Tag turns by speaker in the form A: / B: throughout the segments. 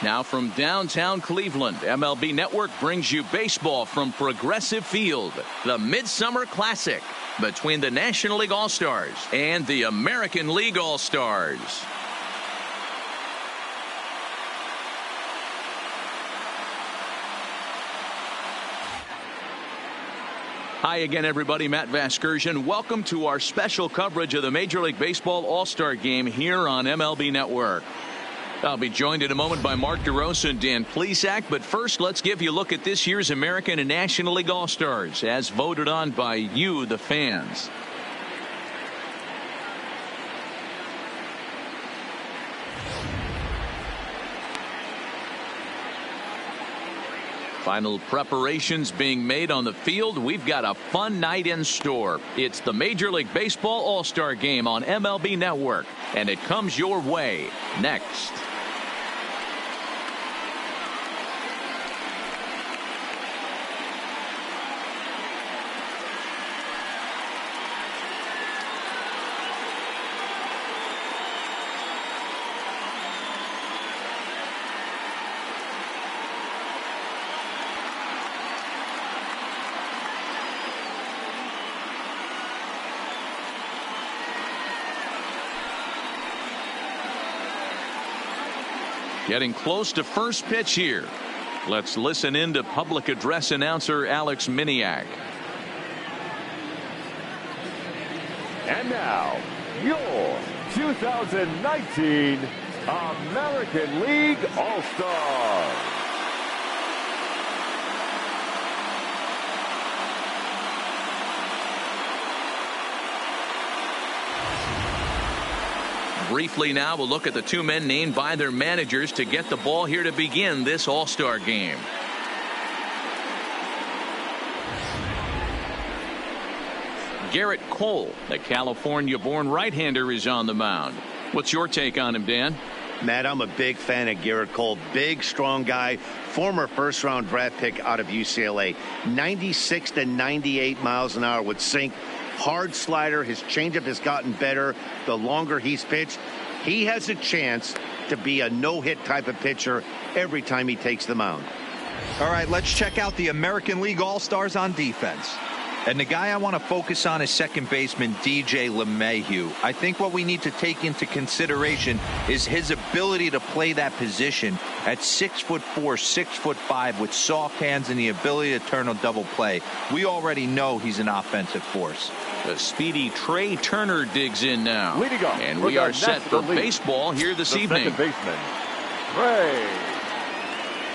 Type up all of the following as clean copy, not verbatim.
A: Now from downtown Cleveland, MLB Network brings you baseball from Progressive Field, the Midsummer Classic between the National League All-Stars and the American League All-Stars. Hi again, everybody. Matt Vasgersian. Welcome to our special coverage of the Major League Baseball All-Star Game here on MLB Network. I'll be joined in a moment by Mark DeRosa and Dan Plesac, but first let's give you a look at this year's American and National League All-Stars as voted on by you, the fans. Final preparations being made on the field. We've got a fun night in store. It's the Major League Baseball All-Star Game on MLB Network, and it comes your way next. Getting close to first pitch here. Let's listen in to public address announcer Alex Miniak.
B: And now, your 2019 American League All-Stars.
A: Briefly now, we'll look at the two men named by their managers to get the ball here to begin this All-Star game. Garrett Cole, the California-born right-hander, is on the mound. What's your take on him, Dan?
C: Matt, I'm a big fan of Garrett Cole. Big, strong guy, former first-round draft pick out of UCLA. 96 to 98 miles an hour with sink. Hard slider. His changeup has gotten better the longer he's pitched. He has a chance to be a no-hit type of pitcher every time he takes the mound.
D: All right, let's check out the American League All-Stars on defense. And the guy I want to focus on is second baseman DJ LeMahieu. I think what we need to take into consideration is his ability to play that position at 6'4", 6'5", with soft hands and the ability to turn a double play. We already know he's an offensive force.
A: The speedy Trey Turner digs in now.
B: Leading off,
A: and we are set for baseball here this evening.
B: Second baseman, Trey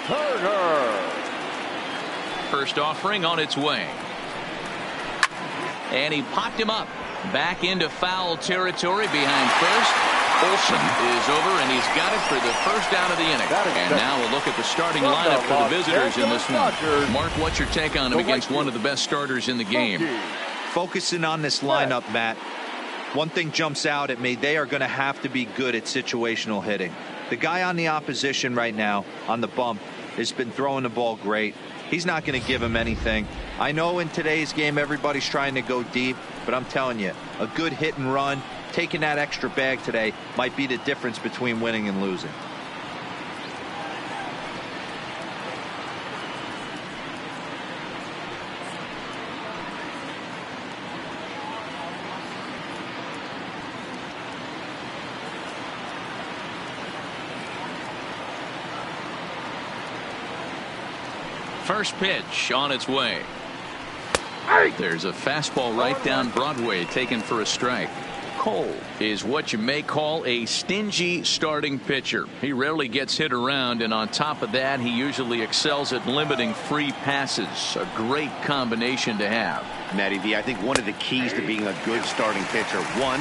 B: Turner.
A: First offering on its way. And he popped him up. Back into foul territory behind first. Olsen is over, and he's got it for the first out of the inning. And now we'll look at the starting lineup for the visitors in this one. Mark, what's your take on him against one of the best starters in the game?
D: Focusing on this lineup, Matt, one thing jumps out at me. They are going to have to be good at situational hitting. The guy on the opposition right now on the bump has been throwing the ball great. He's not going to give him anything. I know in today's game everybody's trying to go deep, but I'm telling you, a good hit and run, taking that extra bag today might be the difference between winning and losing.
A: First pitch on its way. There's a fastball right down Broadway, taken for a strike. Cole is what you may call a stingy starting pitcher. He rarely gets hit around, and on top of that, he usually excels at limiting free passes. A great combination to have.
C: Matty V, I think one of the keys to being a good starting pitcher, one,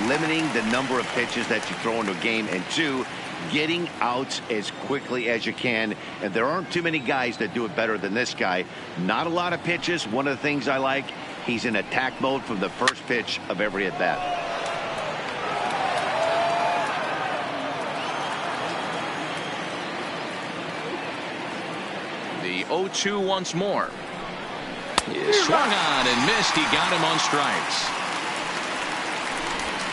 C: limiting the number of pitches that you throw into a game, and two, getting outs as quickly as you can. And there aren't too many guys that do it better than this guy. Not a lot of pitches. One of the things I like, he's in attack mode from the first pitch of every at bat.
A: The 0-2 once more. He swung on and missed. He got him on strikes.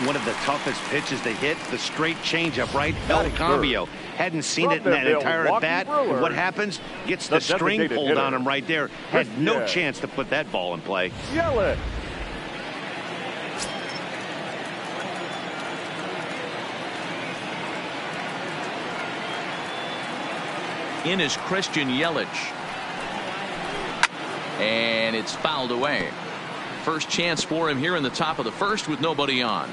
C: One of the toughest pitches to hit, the straight changeup, right? El
B: Batting
C: Cambio. Hadn't seen it in that entire at bat. And what happens? Gets the string pulled on him right there. Had no chance to put that ball in play.
B: Yelich.
A: In is Christian Yelich. And it's fouled away. First chance for him here in the top of the first with nobody on.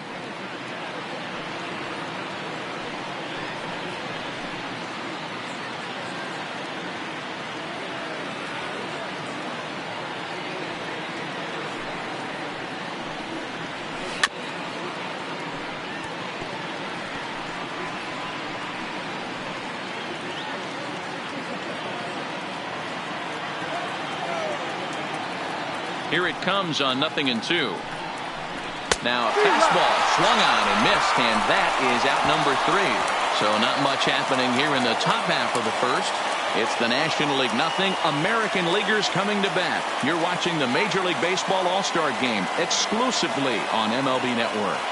A: Here it comes on 0-2. Now a fastball swung on and missed, and that is out number 3. So not much happening here in the top half of the first. It's the National League 0, American Leaguers coming to bat. You're watching the Major League Baseball All-Star Game exclusively on MLB Network.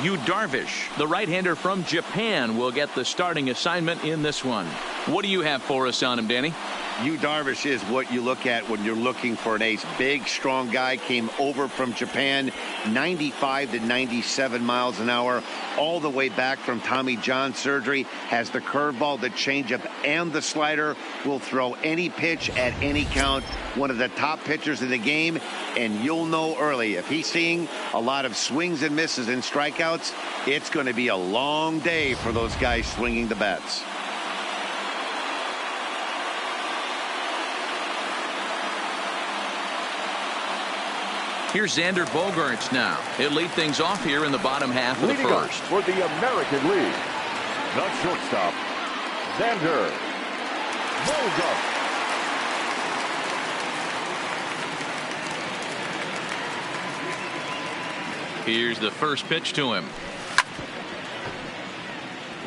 A: Yu Darvish, the right-hander from Japan, will get the starting assignment in this one. What do you have for us on him, Danny?
C: Yu Darvish is what you look at when you're looking for an ace. Big, strong guy, came over from Japan, 95 to 97 miles an hour, all the way back from Tommy John surgery. Has the curveball, the changeup, and the slider. Will throw any pitch at any count. One of the top pitchers in the game, and you'll know early. If he's seeing a lot of swings and misses and strikeouts, it's going to be a long day for those guys swinging the bats.
A: Here's Xander Bogaerts now. He'll lead things off here in the bottom half of the first.
B: For the American League, the shortstop, Xander Bogaerts.
A: Here's the first pitch to him.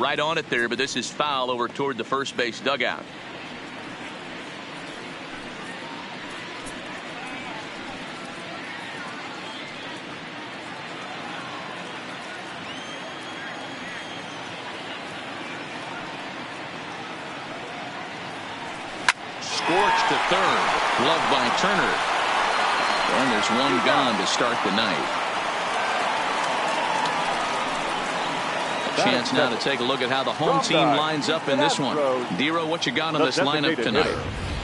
A: Right on it there, but this is foul over toward the first base dugout. Scorched to third. Gloved by Turner. And there's one gone to start the night. A chance now to take a look at how the home team lines up in this one. Dero, what you got on this lineup tonight?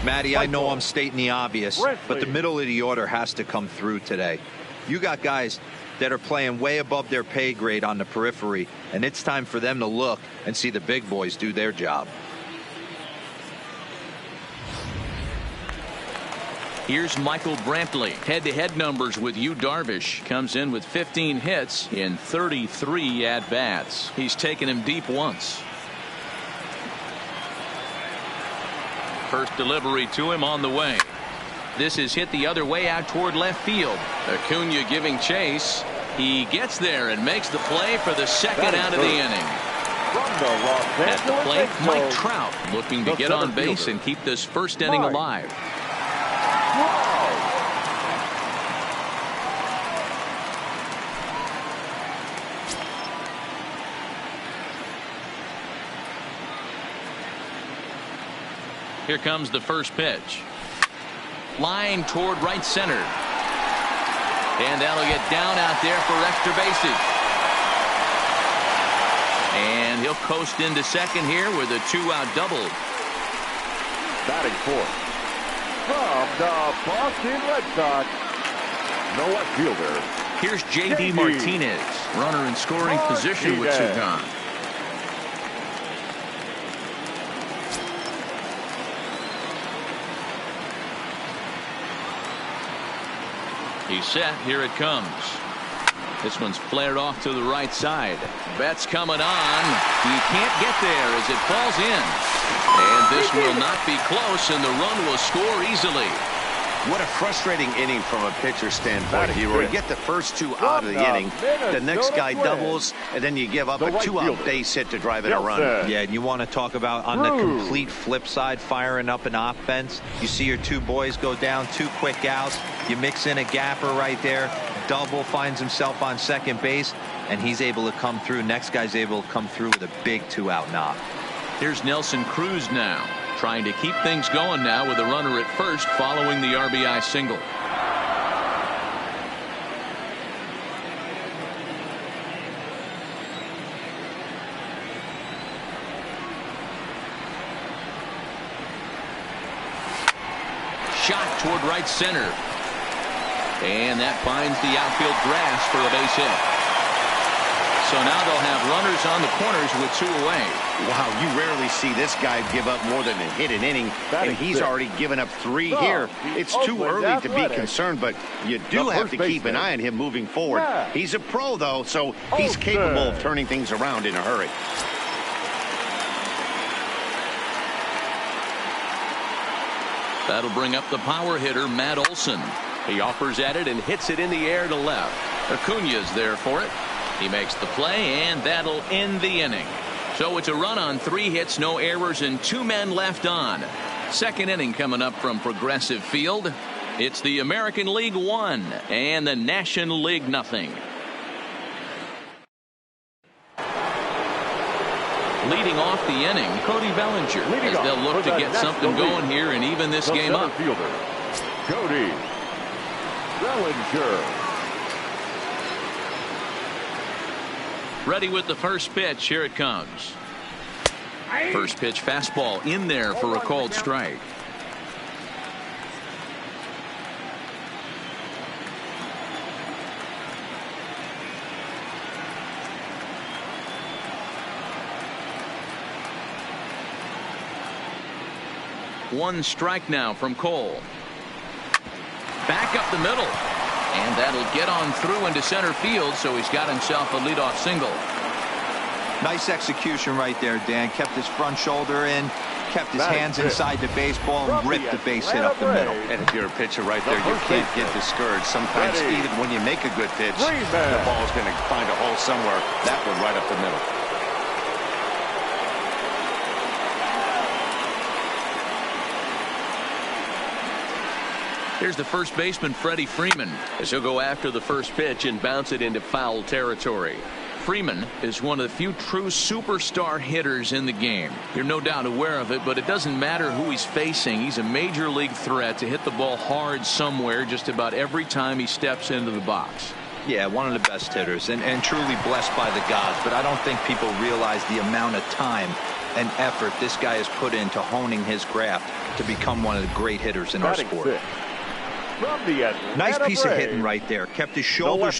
D: Matty, I know I'm stating the obvious, but the middle of the order has to come through today. You got guys that are playing way above their pay grade on the periphery, and it's time for them to look and see the big boys do their job.
A: Here's Michael Brantley. Head-to-head numbers with Yu Darvish. Comes in with 15 hits in 33 at-bats. He's taken him deep once. First delivery to him on the way. This is hit the other way out toward left field. Acuna giving chase. He gets there and makes the play for the second out of the inning. At the plate, Mike Trout looking to get on base and keep this first inning alive. Here comes the first pitch. Line toward right center. And that'll get down out there for extra bases. And he'll coast into second here with a 2-out double.
B: Batting fourth. From the Boston Red Sox, no outfielder.
A: Here's J.D. Martinez, runner in scoring position with 2 gone. He's set. Here it comes. This one's flared off to the right side. Betts coming on. He can't get there as it falls in. And this will not be close, and the run will score easily.
C: What a frustrating inning from a pitcher's standpoint, Hero. You get the first two out of the inning, the next guy doubles, and then you give up a two-out base hit to drive in a run.
D: Yeah, and you want to talk about on the complete flip side, firing up an offense. You see your two boys go down, 2 quick outs. You mix in a gapper right there. Double, finds himself on second base, and he's able to come through. Next guy's able to come through with a big 2-out knock.
A: Here's Nelson Cruz now, trying to keep things going now with a runner at first following the RBI single. Shot toward right center. And that finds the outfield grass for a base hit. So now they'll have runners on the corners with 2 away.
C: Wow, you rarely see this guy give up more than a hit an inning, and he's already given up 3 here. It's too early to be concerned, but you do have to keep an eye on him moving forward. He's a pro, though, so he's capable of turning things around in a hurry.
A: That'll bring up the power hitter, Matt Olson. He offers at it and hits it in the air to left. Acuña's there for it. He makes the play, and that'll end the inning. So it's a run on 3 hits, no errors, and 2 men left on. Second inning coming up from Progressive Field. It's the American League 1 and the National League 0. Leading off the inning, Cody Bellinger, as they'll look to get something going here and even this game up.
B: Cody Bellinger.
A: Ready with the first pitch. Here it comes. First pitch fastball in there for a called strike. One strike now from Cole. Back up the middle. And that'll get on through into center field, so he's got himself a leadoff single.
D: Nice execution right there, Dan. Kept his front shoulder in, kept his hands inside the baseball, and ripped the base hit up the middle.
C: And if you're a pitcher right there, you can't get discouraged. Sometimes even when you make a good pitch, the ball's going to find a hole somewhere. That one right up the middle.
A: Here's the first baseman, Freddie Freeman, as he'll go after the first pitch and bounce it into foul territory. Freeman is one of the few true superstar hitters in the game. You're no doubt aware of it, but it doesn't matter who he's facing. He's a major league threat to hit the ball hard somewhere just about every time he steps into the box.
D: Yeah, one of the best hitters and truly blessed by the gods, but I don't think people realize the amount of time and effort this guy has put into honing his craft to become one of the great hitters in our sport.
B: Nice
D: piece of hitting right there. Kept his shoulders.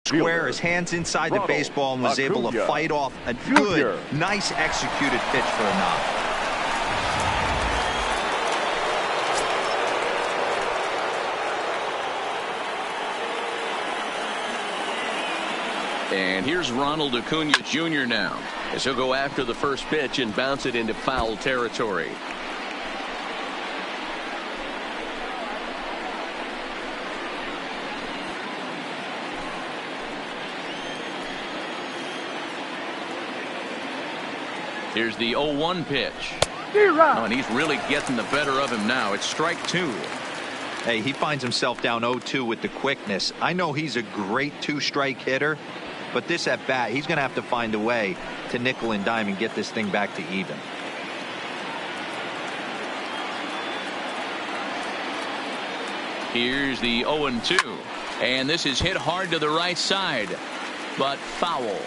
D: Square his hands inside the baseball and was able to fight off a good, nice executed pitch for a knock.
A: And here's Ronald Acuna Jr. now, as he'll go after the first pitch and bounce it into foul territory. Here's the 0-1 pitch. Oh, and he's really getting the better of him now. It's strike 2.
D: Hey, he finds himself down 0-2 with the quickness. I know he's a great 2-strike hitter, but this at bat, he's going to have to find a way to nickel and dime and get this thing back to even.
A: Here's the 0-2. And this is hit hard to the right side, but foul.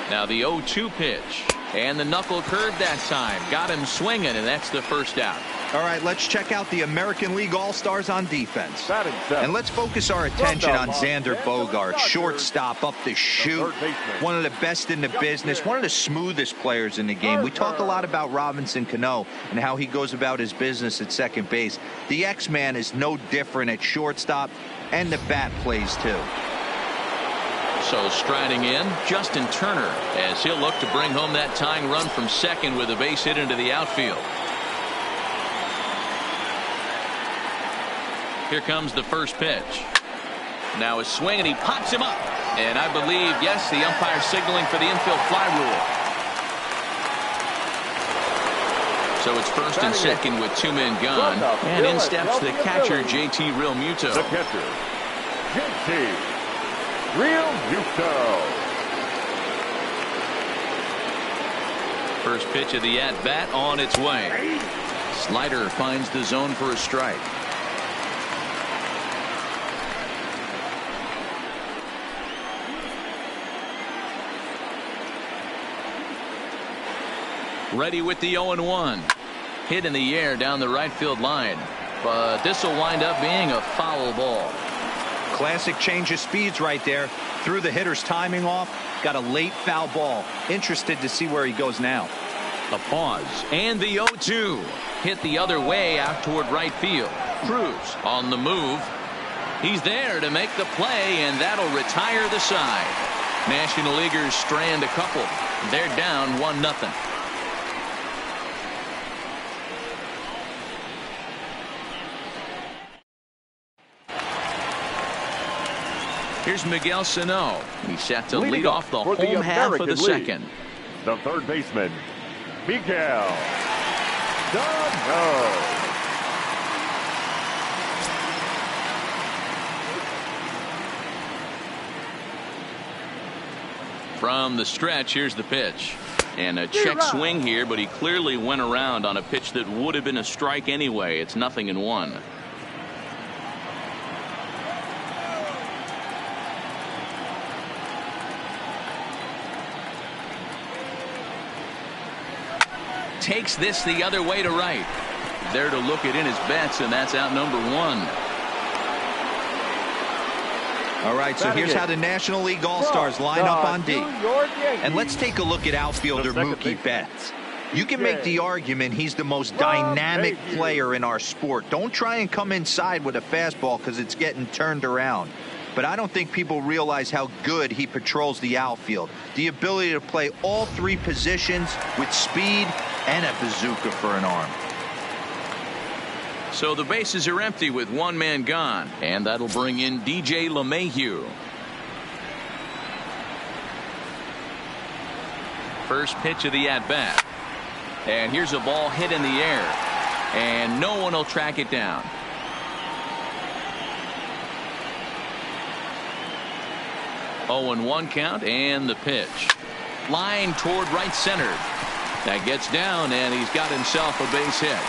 A: Now the 0-2 pitch, and the knuckle curve that time got him swinging, and that's the first out.
D: All right, let's check out the American League All-Stars on defense. And let's focus our attention on Xander Bogaerts, shortstop up the chute, one of the best in the business, one of the smoothest players in the game. We talk a lot about Robinson Cano and how he goes about his business at second base. The X-Man is no different at shortstop, and the bat plays too.
A: So striding in, Justin Turner, as he'll look to bring home that tying run from second with a base hit into the outfield. Here comes the first pitch. Now a swing, and he pops him up. And I believe, yes, the umpire signaling for the infield fly rule. So it's first and second with 2 men gone. And in steps the catcher, JT Realmuto.
B: The catcher, JT Realmuto.
A: First pitch of the at-bat on its way. Slider finds the zone for a strike. Ready with the 0-1. Hit in the air down the right field line. But this will wind up being a foul ball.
D: Classic change of speeds right there. Threw the hitter's timing off. Got a late foul ball. Interested to see where he goes now.
A: A pause. And the 0-2. Hit the other way out toward right field. Cruz on the move. He's there to make the play, and that'll retire the side. National Leaguers strand a couple. They're down 1-0. Here's Miguel Sano. He's set to lead off the home half of the second.
B: The third baseman, Miguel Sano.
A: From the stretch, here's the pitch. And a check swing here, but he clearly went around on a pitch that would have been a strike anyway. It's 0-1. Takes this the other way to right. There to look it in his bets, and that's out number 1.
D: All right, so here's how the National League All-Stars line up on D. And let's take a look at outfielder Mookie Betts. You can make the argument he's the most dynamic player in our sport. Don't try and come inside with a fastball because it's getting turned around. But I don't think people realize how good he patrols the outfield. The ability to play all 3 positions with speed and a bazooka for an arm.
A: So the bases are empty with 1 man gone, and that'll bring in DJ LeMahieu. First pitch of the at-bat. And here's a ball hit in the air, and no one will track it down. Oh, and 1 count, and the pitch. Line toward right center. That gets down, and he's got himself a base hit.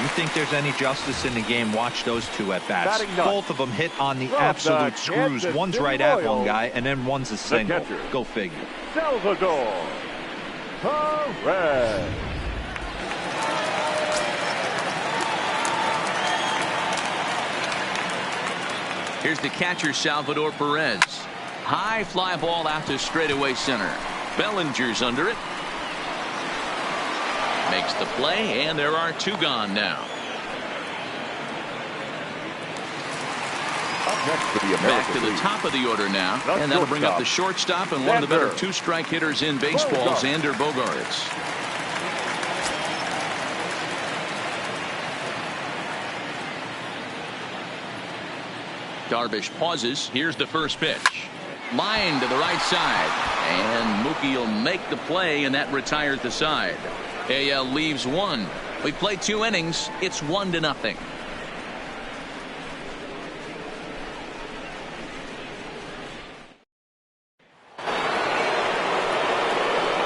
D: You think there's any justice in the game? Watch those 2 at bats. Both of them hit on the absolute screws. One's right at one guy, and then one's a single. Go figure.
B: Salvador Perez.
A: Here's the catcher, Salvador Perez. High fly ball out to straightaway center. Bellinger's under it. Makes the play, and there are 2 gone now.
B: Up next for the
A: Back to
B: American
A: the
B: League.
A: top of the order now,
B: The
A: and that'll bring up
B: shortstop.
A: the shortstop and one of the better
B: Xander
A: 2-strike hitters in baseball,
B: Bogaerts.
A: Xander Bogaerts. Darvish pauses. Here's the first pitch. Line to the right side. And Mookie will make the play, and that retires the side. AL leaves 1. We played 2 innings. It's 1-0.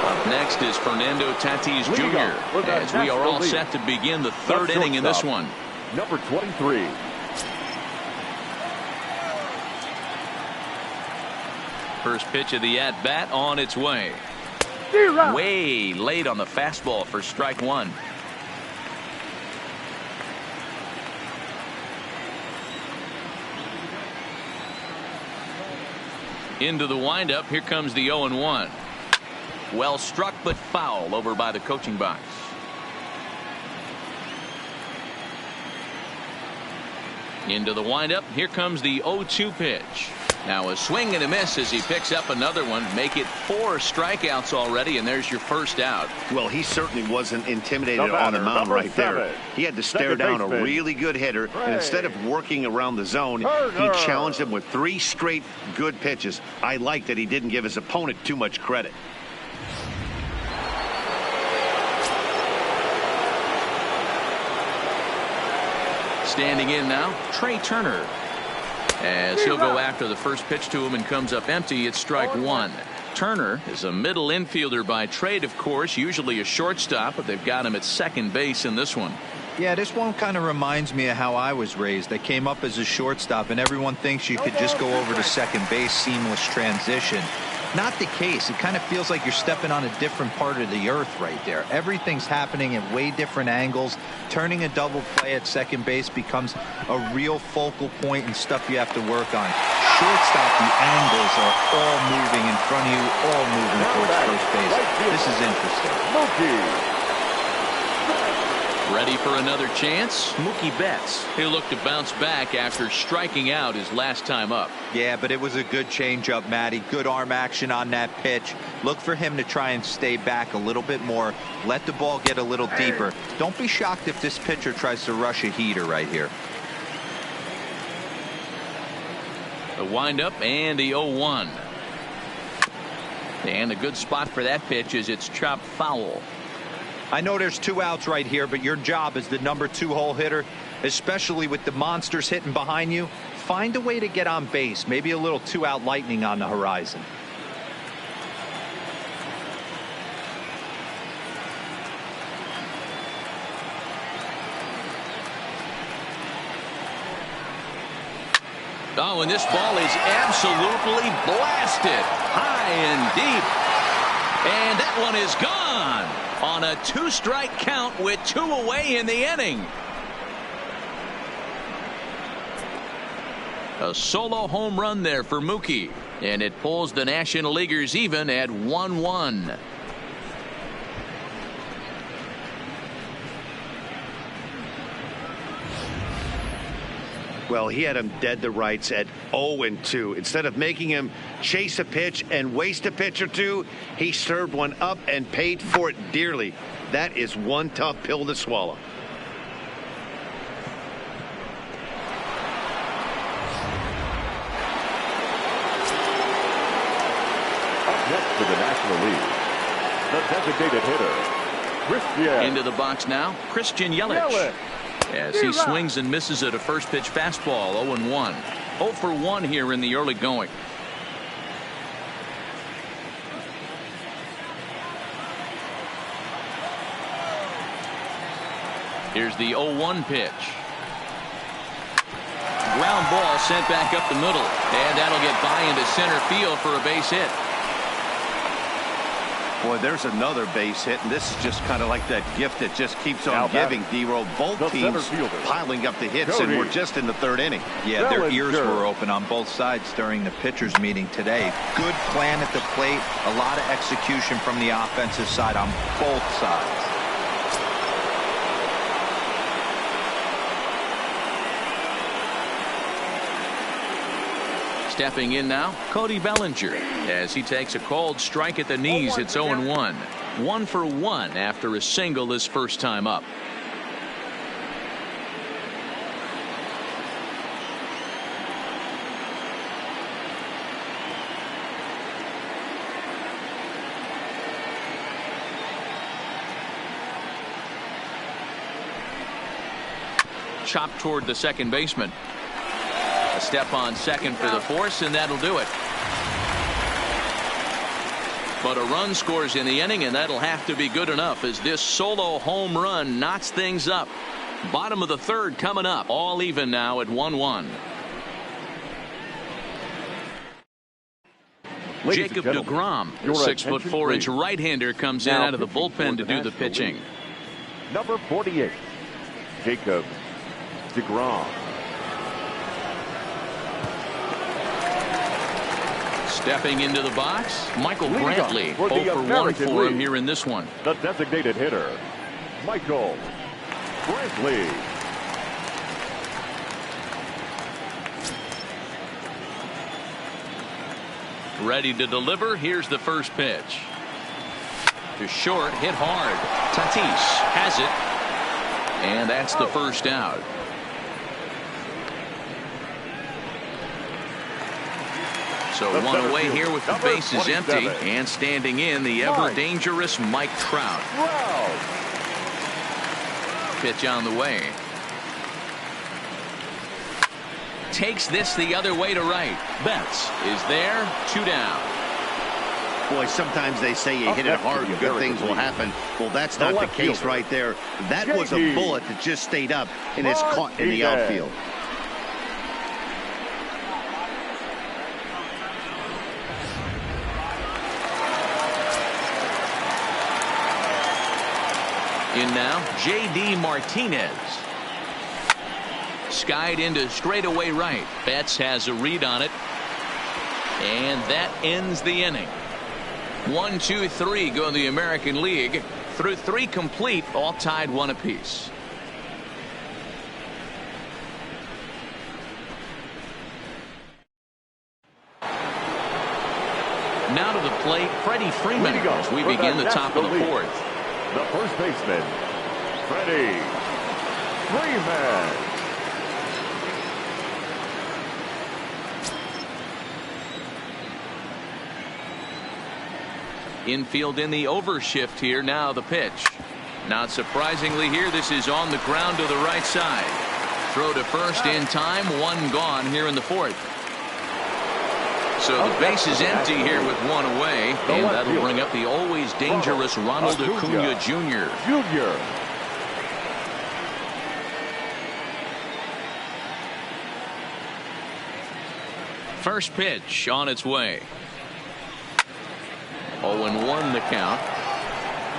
A: Up next is Fernando Tatis Jr.
B: with the
A: as we are all
B: National League.
A: set to begin the
B: The
A: 3rd inning in this
B: shortstop,
A: one.
B: Number 23.
A: First pitch of the at-bat on its way. Way late on the fastball for strike 1. Into the windup. Here comes the 0-1. Well struck, but foul over by the coaching box. Into the windup. Here comes the 0-2 pitch. Now a swing and a miss as he picks up another one. Make it 4 strikeouts already, and there's your first out.
C: Well, he certainly wasn't intimidated
B: The
C: on the
B: batter,
C: mound
B: number
C: right there.
B: 7.
C: He had to stare
B: Second
C: down a
B: baseman.
C: really good hitter, and instead of working around the zone, he
B: Turner.
C: challenged him with 3 straight good pitches. I like that he didn't give his opponent too much credit.
A: Standing in now, Trey Turner. As he'll go after the first pitch to him and comes up empty, it's strike 1. Turner is a middle infielder by trade, of course, usually a shortstop, but they've got him at second base in this one.
D: Yeah, this one kind of reminds me of how I was raised. I came up as a shortstop, and everyone thinks you could just go over to second base, seamless transition. Not the case. It kind of feels like you're stepping on a different part of the earth right there. Everything's happening at way different angles. Turning a double play at second base becomes a real focal point and stuff you have to work on. Shortstop, the angles are all moving in front of you, all moving towards first base. This is interesting.
B: Mookie.
A: Ready for another chance? Mookie Betts. He'll look to bounce back after striking out his last time up.
D: Yeah, but it was a good changeup, Matty. Good arm action on that pitch. Look for him to try and stay back a little bit more. Let the ball get a little deeper. Don't be shocked if this pitcher tries to rush a heater right here.
A: The windup and the 0-1. And a good spot for that pitch is it's chopped foul.
D: I know there's 2 outs right here, but your job as the number 2 hole hitter, especially with the monsters hitting behind you, find a way to get on base. Maybe a little 2-out lightning on the horizon.
A: Oh, and this ball is absolutely blasted high and deep. And that one is gone on a 2-strike count with 2 away in the inning. A solo home run there for Mookie, and it pulls the National Leaguers even at 1-1.
C: Well, he had him dead to rights at 0-2. Instead of making him chase a pitch and waste a pitch or two, he served one up and paid for it dearly. That is one tough pill to swallow.
B: Up next for the National League, the designated hitter, Christian.
A: Into the box now, Christian Yelich. As he swings and misses at a first pitch fastball. 0-1. 0 for 1 here in the early going. Here's the 0-1 pitch. Ground ball sent back up the middle, and that'll get by into center field for a base hit.
C: Boy, there's another base hit, and this is just kind of like that gift that just keeps on giving, D-Roll. Both teams piling up the hits, and we're just in the 3rd inning.
D: Yeah, their ears were open on both sides during the pitchers meeting today. Good plan at the plate, a lot of execution from the offensive side on both sides.
A: Stepping in now, Cody Bellinger. As he takes a called strike at the knees, it's 0-1. 1 for 1 after a single his first time up. Chopped toward the second baseman. A step on second for the force, and that'll do it. But a run scores in the inning, and that'll have to be good enough as this solo home run knocks things up. Bottom of the third coming up, all even now at 1-1. Jacob deGrom, 6'4" right-hander, comes in out of the bullpen to do the pitching.
B: Number 48, Jacob deGrom.
A: Stepping into the box, Michael Brantley. 0 for 1 for him here in this one.
B: The designated hitter, Michael Brantley.
A: Ready to deliver. Here's the first pitch. To short, hit hard. Tatis has it. And that's the first out. So one away here with the bases empty, and standing in the ever dangerous Mike Trout. Pitch on the way. Takes this the other way to right. Betts is there. 2 down.
C: Boy, sometimes they say you hit it hard and good things will happen. Well, that's not the case right there. That was a bullet that just stayed up and it's caught in the outfield.
A: In now, J.D. Martinez. Skied into straightaway right. Betts has a read on it. And that ends the inning. 1, 2, 3 go in the American League. Through 3 complete, all tied 1 apiece. Now to the plate, Freddie Freeman as we begin the top of the 4th.
B: The first baseman, Freddie Freeman.
A: Infield in the overshift here. Now the pitch. Not surprisingly here, this is on the ground to the right side. Throw to first in time. 1 gone here in the 4th. So the base is empty here with 1 away, and that'll bring up the always dangerous Ronald Acuna Jr. First pitch on its way. 0-1 the count.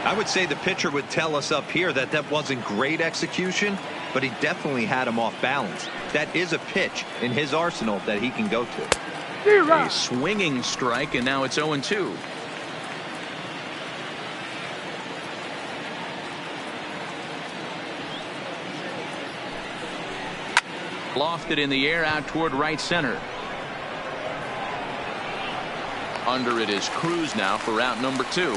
D: I would say the pitcher would tell us up here that that wasn't great execution, but he definitely had him off balance. That is a pitch in his arsenal that he can go to.
A: A swinging strike, and now it's 0-2. Lofted in the air out toward right center. Under it is Cruz now for out number 2.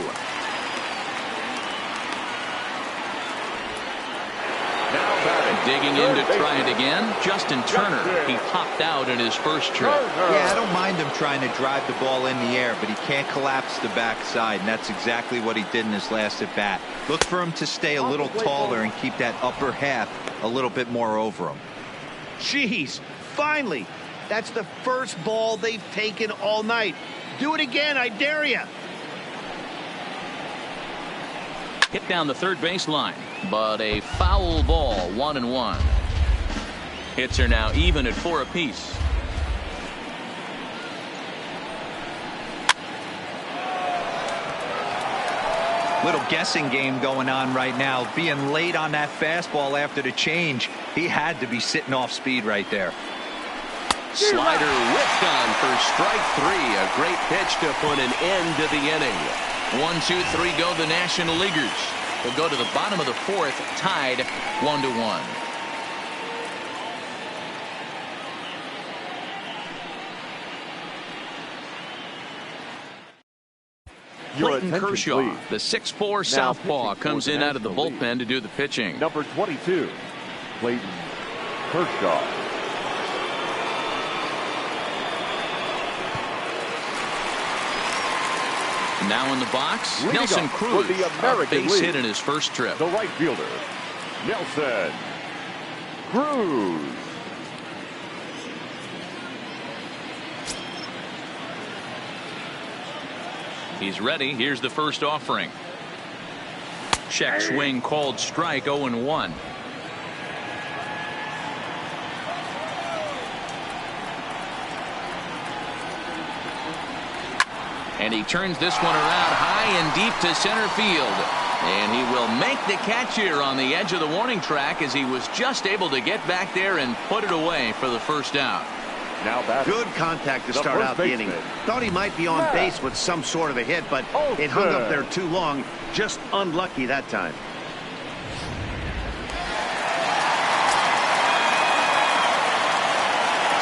A: Digging in to try it again. Justin Turner. He popped out in his first trip.
D: Yeah, I don't mind him trying to drive the ball in the air, but he can't collapse the backside, and that's exactly what he did in his last at bat. Look for him to stay a little taller and keep that upper half a little bit more over him.
C: Jeez, finally. That's the first ball they've taken all night. Do it again, I dare you.
A: Hit down the third baseline, but a foul ball. 1-1. Hits are now even at 4 apiece.
D: Little guessing game going on right now. Being late on that fastball after the change, he had to be sitting off speed right there.
A: Slider whipped on for strike 3. A great pitch to put an end to the inning. 1, 2, 3 go the National Leaguers. They'll go to the bottom of the 4th, tied 1-1. Clayton
B: attention,
A: Kershaw,
B: please.
A: the 6'4" southpaw,
B: pitching
A: comes
B: for the
A: in out of the
B: National League.
A: bullpen to do the pitching.
B: Number 22, Clayton Kershaw.
A: Now in the box,
B: Leading
A: Nelson
B: up for
A: Cruz,
B: the
A: a
B: American
A: base
B: League.
A: hit in his first trip.
B: The right fielder, Nelson Cruz.
A: He's ready. Here's the first offering. Check swing called strike, 0-1. And he turns this one around high and deep to center field. And he will make the catch here on the edge of the warning track as he was just able to get back there and put it away for the first out.
B: Now batting.
C: Good contact to
B: The
C: start
B: first
C: out the inning.
B: baseman.
C: Thought he might be on base with some sort of a hit, but it hung up there too long. Just unlucky that time.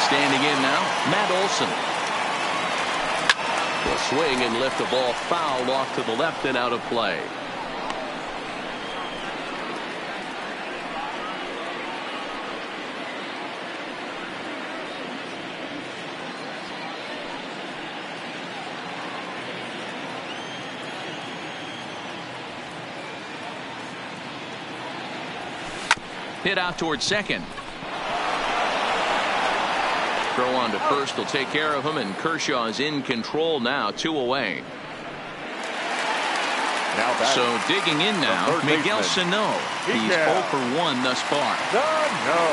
A: Standing in now, Matt Olson.
E: Will swing and lift the ball foul off to the left and out of play.
A: Hit out towards second. Throw on to first will take care of him, and Kershaw is in control now, 2 away.
B: Now batting.
A: So digging in now,
B: third
A: Miguel
B: baseman.
A: Sano. He's
B: Miguel.
A: 0 for 1 thus far.
B: No.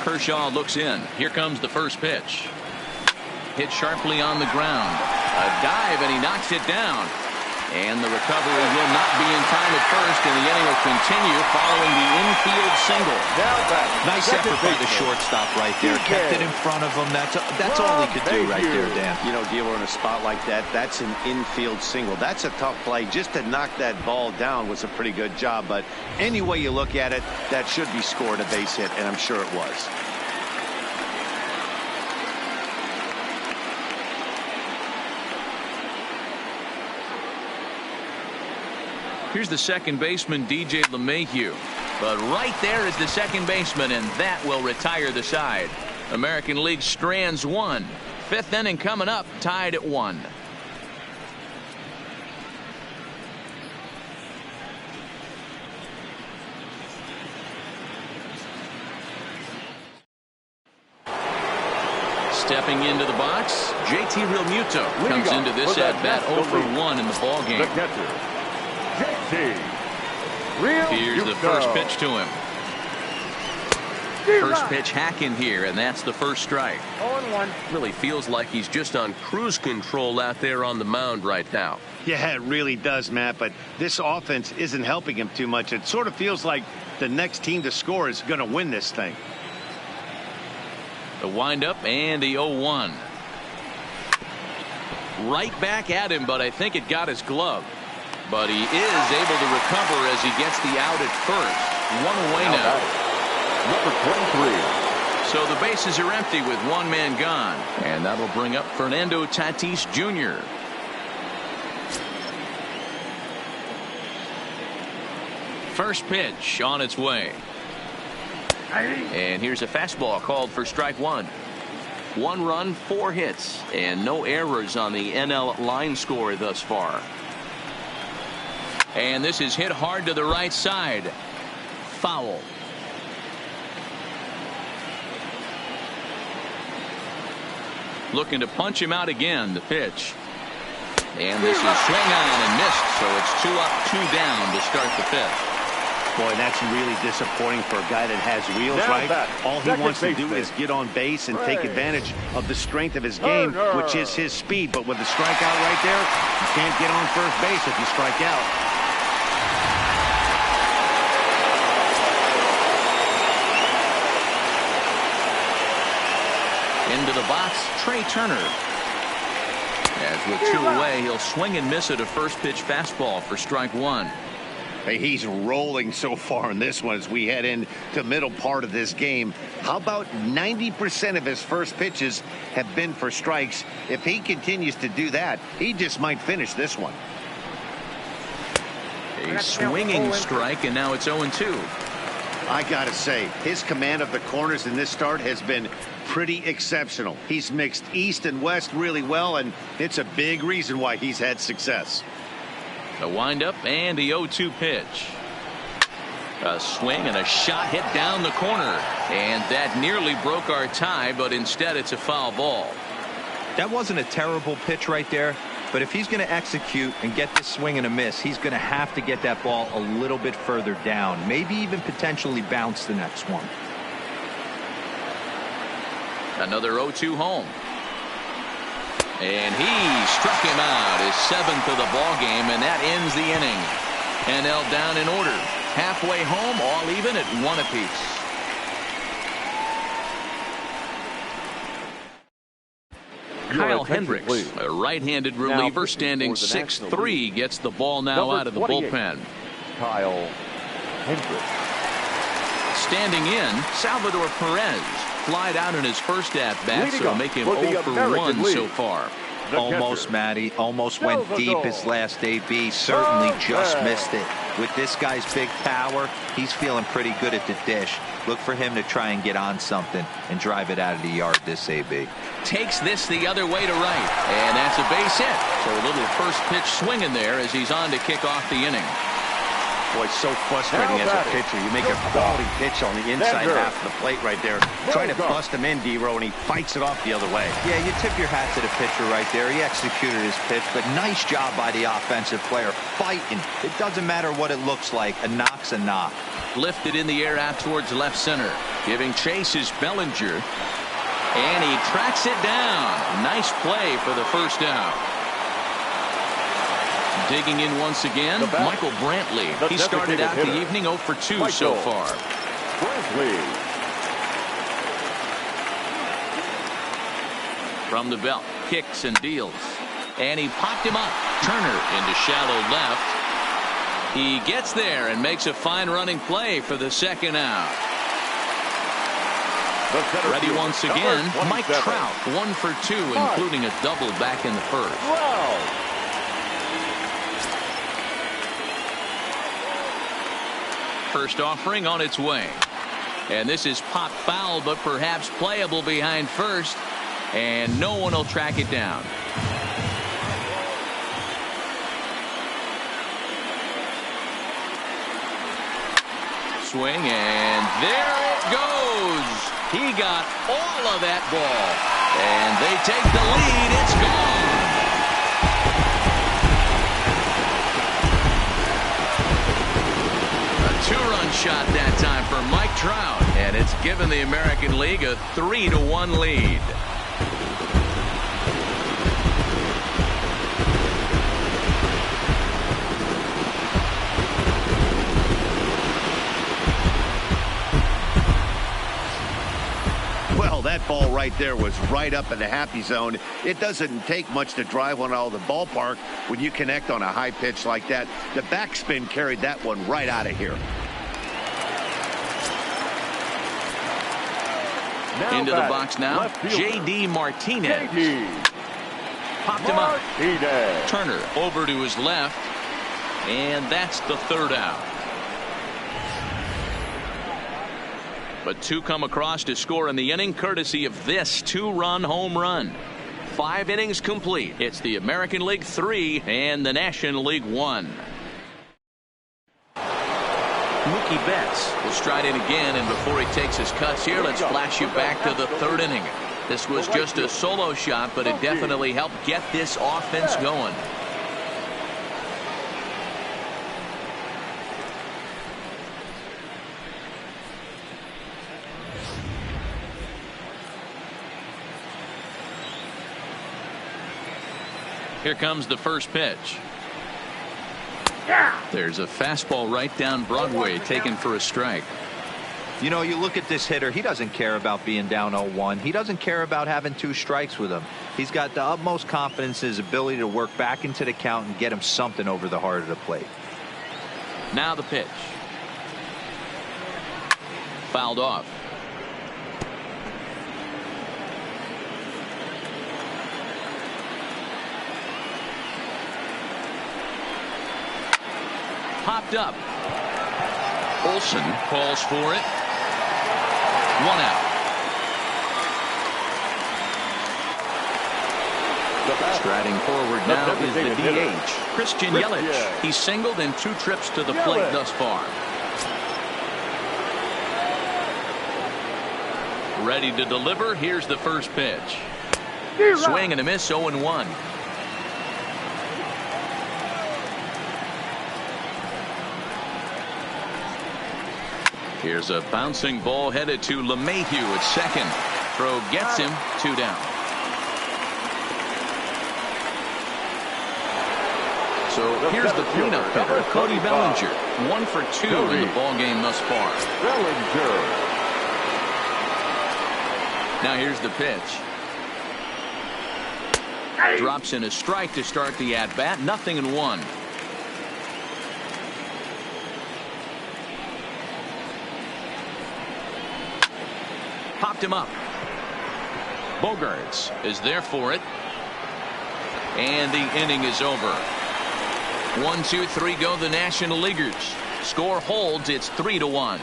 A: Kershaw looks in. Here comes the first pitch. Hit sharply on the ground. A dive, and he knocks it down. And the recovery will not be in time at first, and the inning will continue following the infield single.
B: Now batting.
D: Nice
B: Second
D: effort by the
B: baseman.
D: shortstop right there. Kept it in front of him. That's all he could do right there, Dan.
C: You know, Dealer, in a spot like that, that's an infield single. That's a tough play. Just to knock that ball down was a pretty good job. But any way you look at it, that should be scored a base hit, and I'm sure it was.
A: Here's the second baseman, DJ LeMahieu. But right there is the second baseman, and that will retire the side. American League strands 1. 5th inning coming up, tied at 1. Stepping into the box, JT Realmuto comes
B: Leading
A: into
B: up
A: this
B: for the
A: at-bat 0 for
B: National League.
A: 1 in the ball game.
B: The catcher, JT Realmuto.
A: Here's the first pitch to him. First pitch hacking here, and that's the first strike.
E: 0-1. Really feels like he's just on cruise control out there on the mound right now.
C: Yeah, it really does, Matt. But this offense isn't helping him too much. It sort of feels like the next team to score is going to win this thing.
A: The windup and the 0-1. Right back at him, but I think it got his glove. But he is able to recover as he gets the out at first. 1 away now.
B: Number 23.
A: So the bases are empty with 1 man gone. And that'll bring up Fernando Tatis Jr. First pitch on its way. And here's a fastball called for strike 1. 1 run, 4 hits, and no errors on the NL line score thus far. And this is hit hard to the right side. Foul. Looking to punch him out again, the pitch. And this is swing on and missed, so it's 2 up, 2 down to start the 5th.
C: Boy, that's really disappointing for a guy that has wheels,
B: Now
C: right?
B: back,
C: All he
B: second
C: wants to do
B: baseman.
C: is get on base and take
B: Right.
C: advantage of the strength of his game,
B: Turner.
C: which is his speed. But with the strikeout right there, you can't get on first base if you strike out.
A: Into the box, Trey Turner. As with 2 away, he'll swing and miss at a first pitch fastball for strike 1.
C: He's rolling so far in this one as we head into the middle part of this game. How about 90% of his first pitches have been for strikes? If he continues to do that, he just might finish this one.
A: A swinging strike, and now it's 0-2.
C: I gotta say, his command of the corners in this start has been pretty exceptional. He's mixed east and west really well, and it's a big reason why he's had success.
A: A windup and the 0-2 pitch. A swing and a shot hit down the corner, and that nearly broke our tie, but instead it's a foul ball.
D: That wasn't a terrible pitch right there, but if he's going to execute and get this swing and a miss, he's going to have to get that ball a little bit further down, maybe even potentially bounce the next one.
A: Another 0-2 home. And he struck him out, his 7th of the ball game, and that ends the inning. NL down in order. Halfway home, all even at 1 apiece. Kyle Hendricks, a right-handed reliever, standing 6'3", gets the ball now out of the bullpen.
B: Kyle Hendricks.
A: Standing in, Salvador Perez. Flied out in his first at-bat, so make him 0 for 1 so far.
D: Almost, Matty. Almost went deep his last AB. Certainly just missed it. With this guy's big power, he's feeling pretty good at the dish. Look for him to try and get on something and drive it out of the yard this AB.
A: Takes this the other way to right, and that's a base hit. So a little first pitch swing in there as he's on to kick off the inning.
C: Boy, so frustrating as a pitcher. You make a quality pitch on the inside half of the plate right there. Trying to bust him in, D-Row, and he fights it off the other way.
D: Yeah, you tip your hat to the pitcher right there. He executed his pitch, but nice job by the offensive player. Fighting. It doesn't matter what it looks like. A knock's a knock.
A: Lifted in the air out towards left center. Giving chase is Bellinger. And he tracks it down. Nice play for the first out. Digging in once again, Michael Brantley. He started out the evening 0 for 2 so far.
B: Brantley.
A: From the belt, kicks and deals. And he popped him up. Turner into shallow left. He gets there and makes a fine running play for the second out. Ready once again, Mike Trout, 1 for 2, including a double back in the first.
B: Wow.
A: First offering on its way. And this is pop foul, but perhaps playable behind first. And no one will track it down. Swing, and there it goes. He got all of that ball. And they take the lead. It's gone. Two-run shot that time for Mike Trout, and it's given the American League a 3-1 lead.
C: Well, that ball right there was right up in the happy zone. It doesn't take much to drive one out of the ballpark when you connect on a high pitch like that. The backspin carried that one right out of here.
A: Into the box now, J.D. Martinez. Popped him up. Turner over to his left, and that's the third out. But 2 come across to score in the inning, courtesy of this 2-run home run. 5 innings complete. It's the American League 3 and the National League 1. Mookie Betts will stride in again, and before he takes his cuts here, let's flash you back to the 3rd inning. This was just a solo shot, but it definitely helped get this offense going. Here comes the first pitch. There's a fastball right down Broadway, taken for a strike.
D: You know, you look at this hitter, he doesn't care about being down 0-1. He doesn't care about having 2 strikes with him. He's got the utmost confidence in his ability to work back into the count and get him something over the heart of the plate.
A: Now the pitch. Fouled off. Popped up. Olsen calls for it. 1 out. Striding forward now is the DH, Christian Yelich. He's singled in 2 trips to the plate thus far. Ready to deliver. Here's the first pitch. Swing and a miss, 0-1. Here's a bouncing ball headed to LeMahieu at second. Throw gets him, 2 down. So here's the cleanup hitter, Cody Bellinger. 1 for 2 in the ball game thus far.
B: Bellinger.
A: Now here's the pitch. Drops in a strike to start the at-bat. 0-1. Popped him up. Bogarts is there for it. And the inning is over. 1, 2, 3 go the National Leaguers. Score holds. It's 3-1.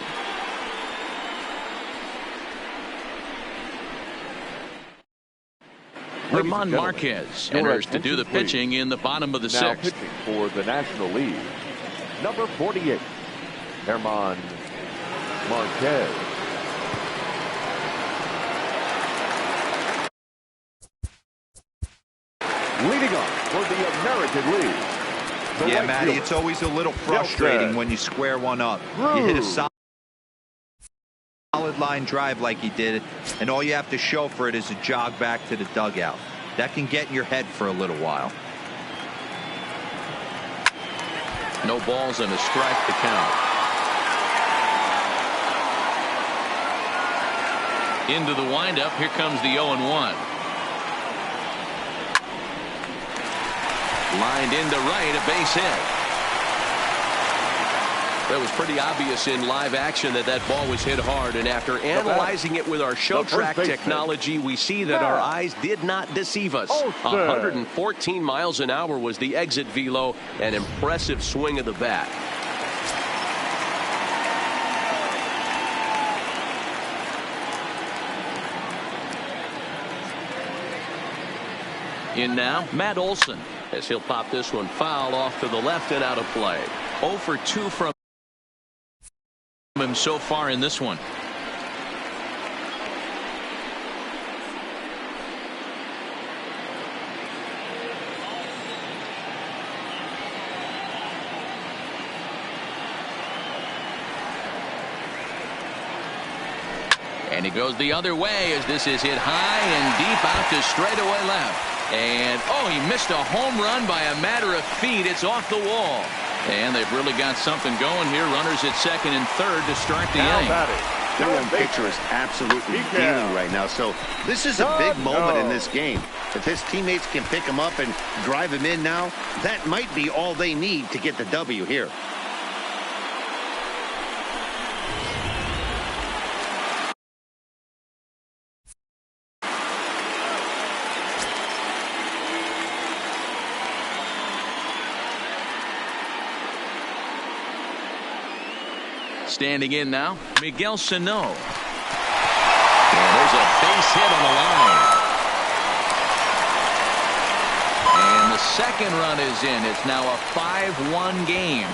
A: Herman Marquez enters to do the pitching in the bottom of the 6th.
B: Pitching for the National League, number 48, Herman Marquez. Leading off for the American League.
D: Yeah, Matty, it's always a little frustrating when you square one up. You hit a solid line drive like he did, and all you have to show for it is a jog back to the dugout. That can get in your head for a little while.
A: No balls and a strike to count. Into the windup. Here comes the 0-1. Lined into right, a base hit.
E: That was pretty obvious in live action that ball was hit hard, and after analyzing it with our show track technology, we see that our eyes did not deceive us. 114 miles an hour was the exit velo, an impressive swing of the bat.
A: In now, Matt Olson, as he'll pop this one foul off to the left and out of play. 0 for 2 from him so far in this one. And he goes the other way as this is hit high and deep out to straightaway left. And, oh, he missed a home run by a matter of feet. It's off the wall. And they've really got something going here. Runners at second and third to start the inning.
C: Their own pitcher is absolutely dealing right now. So this is a big moment in this game. If his teammates can pick him up and drive him in now, that might be all they need to get the W here.
A: Standing in now, Miguel Sano. And there's a base hit on the line. And the second run is in. It's now a 5-1 game.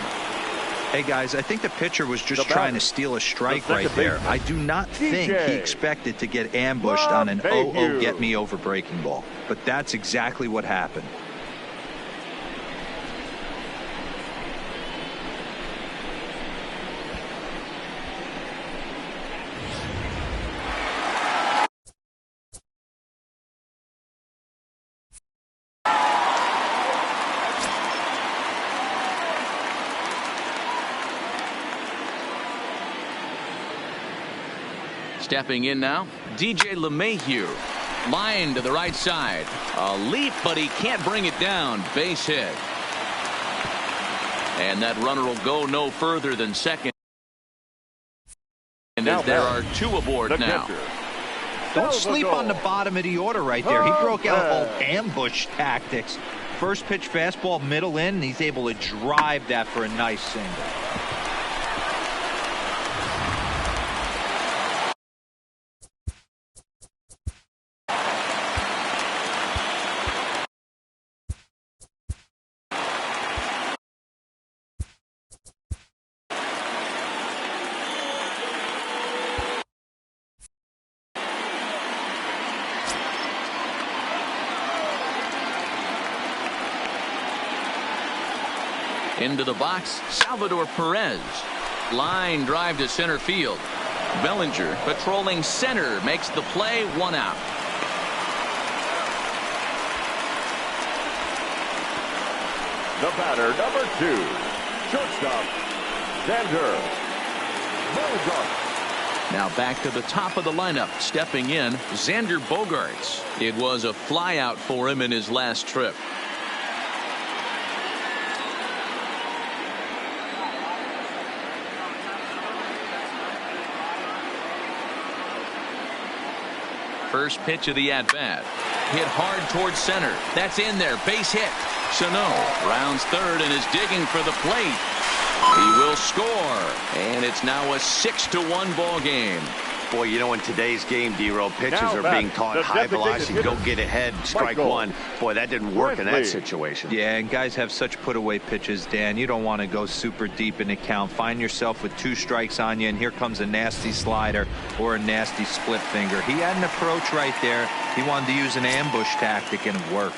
D: Hey, guys, I think the pitcher was just trying to steal a strike right there. I do not think he expected to get ambushed on an 0-0 get-me-over breaking ball. But that's exactly what happened.
A: Stepping in now, DJ LeMahieu. Line to the right side. A leap, but he can't bring it down. Base hit. And that runner will go no further than second. And as there are two aboard now.
D: Don't sleep on the bottom of the order right there. He broke out old ambush tactics. First pitch fastball middle in, and he's able to drive that for a nice single.
A: Into the box, Salvador Perez. Line drive to center field. Bellinger patrolling center makes the play, 1 out.
B: The batter, number 2, shortstop, Xander Bogaerts.
A: Now back to the top of the lineup. Stepping in, Xander Bogaerts. It was a flyout for him in his last trip. First pitch of the at-bat. Hit hard towards center. That's in there. Base hit. Sano rounds third and is digging for the plate. He will score. And it's now a 6-1 ball game.
C: Boy, you know, in today's game, D-Row, pitchers are being taught high velocity, go get ahead, strike one. Boy, that didn't work in that situation.
D: Yeah, and guys have such put-away pitches, Dan. You don't want to go super deep in the count. Find yourself with 2 strikes on you, and here comes a nasty slider or a nasty split finger. He had an approach right there. He wanted to use an ambush tactic, and it worked.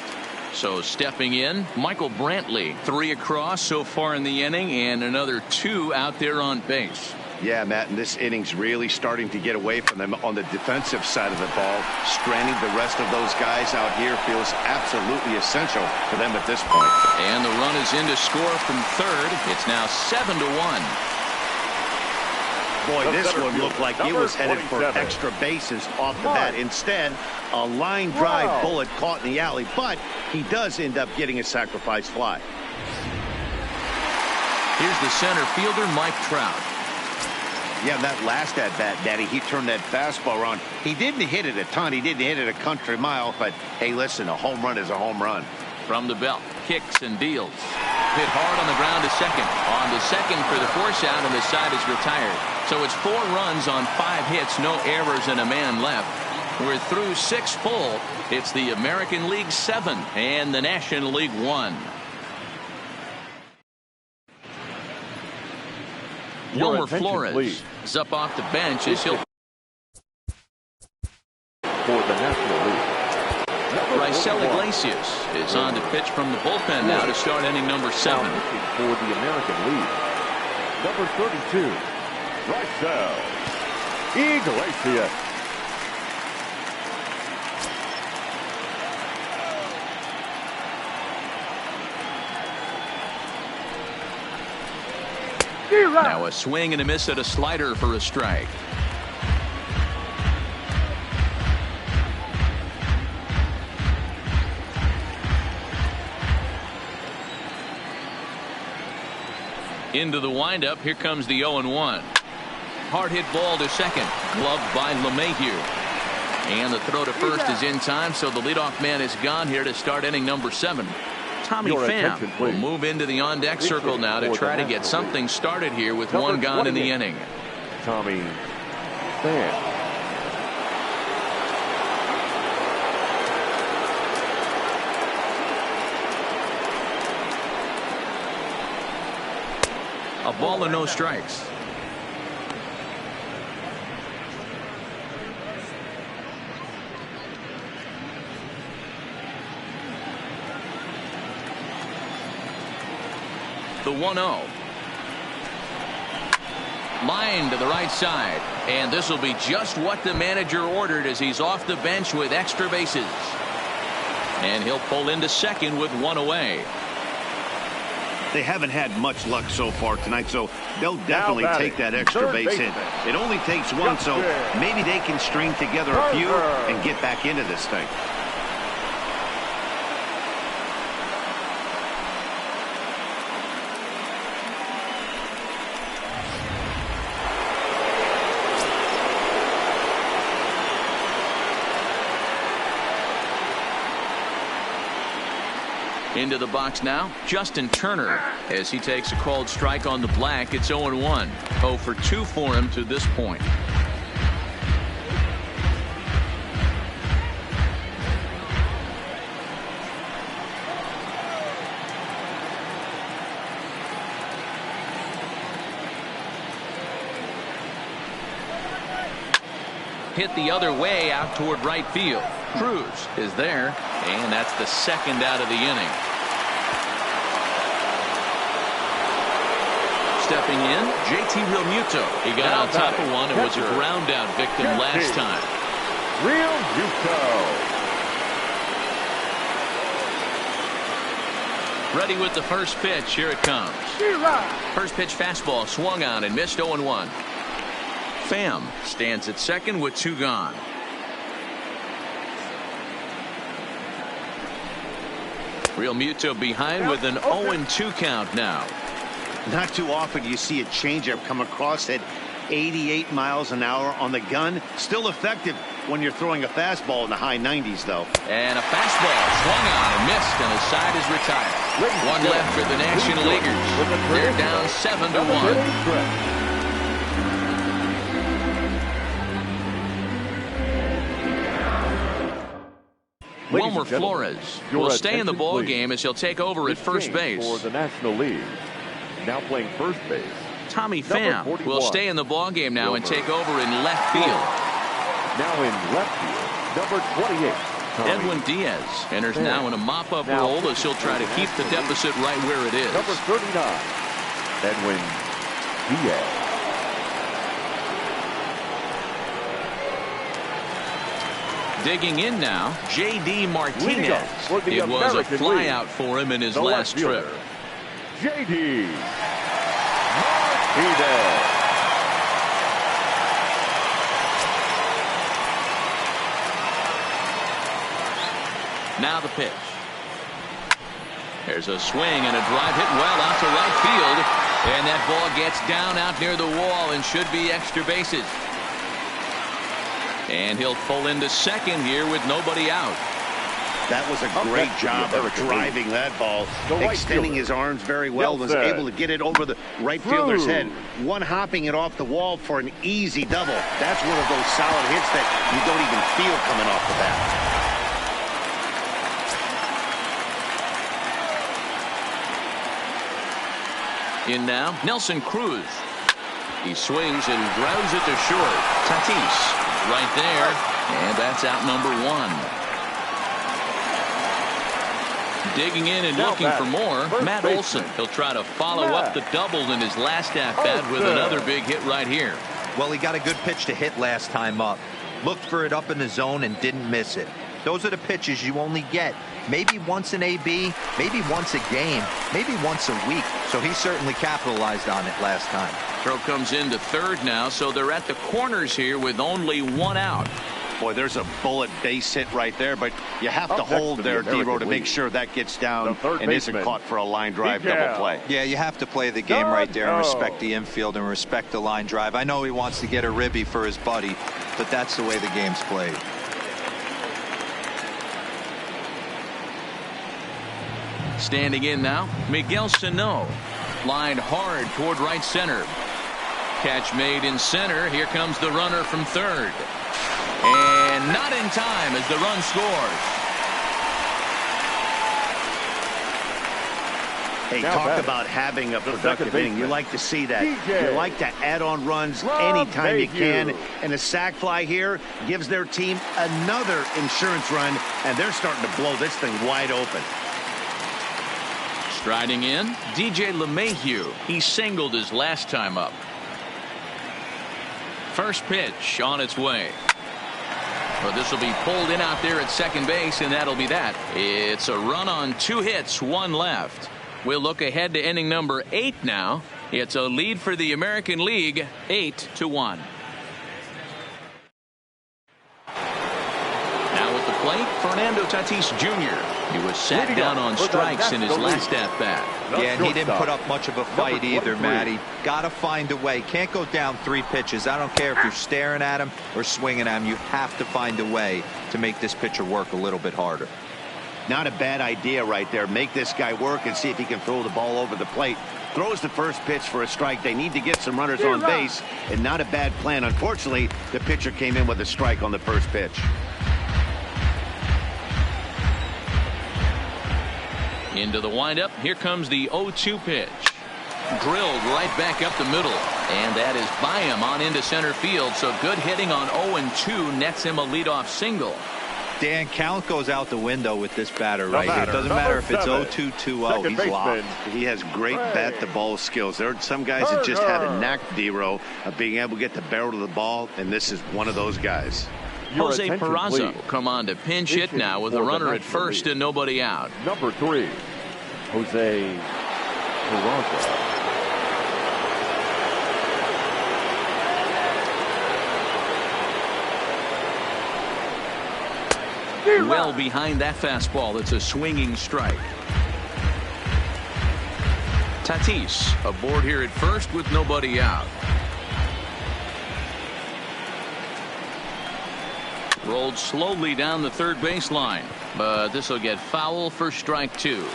A: So stepping in, Michael Brantley. 3 across so far in the inning, and another 2 out there on base.
C: Yeah, Matt, and this inning's really starting to get away from them on the defensive side of the ball. Stranding the rest of those guys out here feels absolutely essential for them at this point.
A: And the run is in to score from third. It's now 7-1.
C: Boy, this one looked like it was headed for extra bases off the bat. Instead, a line drive bullet caught in the alley, but he does end up getting a sacrifice fly.
A: Here's the center fielder, Mike Trout.
C: Yeah, that last at-bat, Daddy, he turned that fastball around. He didn't hit it a ton. He didn't hit it a country mile. But, hey, listen, a home run is a home run.
A: From the belt, kicks and deals. Hit hard on the ground to second. On to second for the force out, and the side is retired. So it's 4 runs on 5 hits, no errors, and a man left. We're through 6 full. It's the American League 7 and the National League 1. Wilmer Flores is up off the bench as he'll
B: for the National League.
A: Raisel Iglesias is on to pitch from the bullpen now to start inning number 7.
B: For the American League, number 32, Raisel Iglesias.
A: Now a swing and a miss at a slider for a strike. Into the windup. Here comes the 0-1. Hard hit ball to second. Gloved by LeMahieu. And the throw to first is in time, so the leadoff man is gone here to start inning number 7. Tommy Pham will move into the on-deck circle now to try to get something started here with 1 gone in the inning.
B: Tommy Pham.
A: A ball and no strikes. The 1-0. Line to the right side. And this will be just what the manager ordered as he's off the bench with extra bases. And he'll pull into second with 1 away.
C: They haven't had much luck so far tonight, so they'll definitely take that extra base hit. It only takes 1, so maybe they can string together a few and get back into this thing.
A: Into the box now, Justin Turner, as he takes a called strike on the black. It's 0-1. 0 for 2 for him to this point. Hit the other way out toward right field. Cruz is there, and that's the second out of the inning. Stepping in, JT Realmuto. He got on top of one and was a ground out victim last time.
B: Realmuto.
A: Ready with the first pitch. Here it comes. First pitch fastball swung on and missed. 0-1. Pham stands at second with 2 gone. Realmuto behind with an 0-2 count now.
C: Not too often you see a changeup come across at 88 miles an hour on the gun. Still effective when you're throwing a fastball in the high 90s, though.
A: And a fastball swung on and missed, and the side is retired. One left for the National Leaguers. They're down 7-1. Wilmer Flores will stay in the ball game as he'll take over at first base.
B: For the National League, now playing first base,
A: Tommy Pham will stay in the ball game now and take over in left field.
B: Now in left field, number 28.
A: Edwin Diaz enters now in a mop-up role as he'll try to keep the deficit right where it is.
B: Number 39, Edwin Diaz.
A: Digging in now, J.D. Martinez. It was a flyout for him in his last trip.
B: J.D. Martinez.
A: Now the pitch. There's a swing and a drive hit well out to right field. And that ball gets down out near the wall and should be extra bases. And he'll pull into second here with nobody out.
C: That was a great job of driving that ball, extending his arms very well, was able to get it over the right fielder's head, one hopping it off the wall for an easy double. That's one of those solid hits that you don't even feel coming off the bat.
A: In now, Nelson Cruz. He swings and grounds it to short. Tatis right there, and that's out number 1. Digging in and looking for more, Matt Olson. He'll try to follow up the double in his last at-bat with another big hit right here.
D: Well, he got a good pitch to hit last time up. Looked for it up in the zone and didn't miss it. Those are the pitches you only get maybe once in AB, maybe once a game, maybe once a week. So he certainly capitalized on it last time.
A: Throw comes into third now, so they're at the corners here with only 1 out.
C: Boy, there's a bullet base hit right there, but you have to hold there, D-Row, to make sure that gets down and isn't caught for a line drive double play.
D: Yeah, you have to play the game right there and respect the infield and respect the line drive. I know he wants to get a ribby for his buddy, but that's the way the game's played.
A: Standing in now, Miguel Sano. Lined hard toward right center. Catch made in center. Here comes the runner from third. And not in time as the run scores.
C: Hey, talk about having a productive inning. You like to see that. You like to add on runs anytime you can. And a sac fly here gives their team another insurance run, and they're starting to blow this thing wide open.
A: Striding in, DJ LeMahieu. He singled his last time up. First pitch on its way. But this will be pulled in out there at second base, and that'll be that. It's a run on 2 hits, 1 left. We'll look ahead to inning number 8 now. It's a lead for the American League, 8-1. Now at the plate, Fernando Tatis Jr. He was sat down on strikes in his last at-bat.
D: Yeah, and he didn't put up much of a fight either, Matty. Got to find a way. Can't go down 3 pitches. I don't care if you're staring at him or swinging at him. You have to find a way to make this pitcher work a little bit harder.
C: Not a bad idea right there. Make this guy work and see if he can throw the ball over the plate. Throws the first pitch for a strike. They need to get some runners on base, and not a bad plan. Unfortunately, the pitcher came in with a strike on the first pitch.
A: Into the windup. Here comes the 0-2 pitch. Drilled right back up the middle. And that is by him on into center field. So good hitting on 0-2 nets him a leadoff single.
D: Dan, count goes out the window with this batter right here. It doesn't matter if it's 0-2, 2-0. He's locked.
C: He has great bat-to-ball skills. There are some guys that just have a knack, D-Row, of being able to get the barrel of the ball, and this is one of those guys.
A: Jose Peraza will come on to pinch hit now with a runner at first and nobody out.
B: Number 3, Jose Peraza.
A: Well behind that fastball. That's a swinging strike. Tatis aboard here at first with nobody out. Rolled slowly down the third baseline, but this will get foul for strike 2.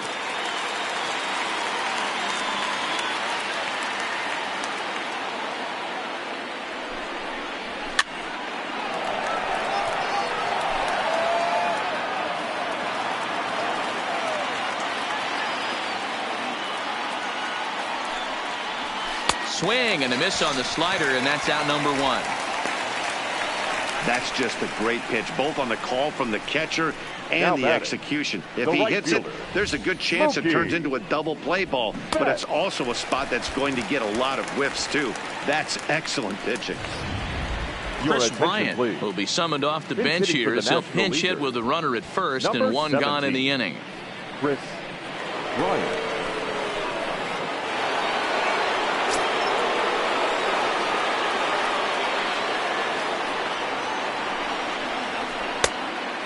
A: Swing and a miss on the slider, and that's out number 1.
C: That's just a great pitch, both on the call from the catcher and the execution. If he hits it, there's a good chance it turns into a double play ball, but it's also a spot that's going to get a lot of whiffs, too. That's excellent pitching.
A: Chris Bryant will be summoned off the bench here as he'll pinch hit with a runner at first and 1 gone in the inning.
B: Chris Bryant.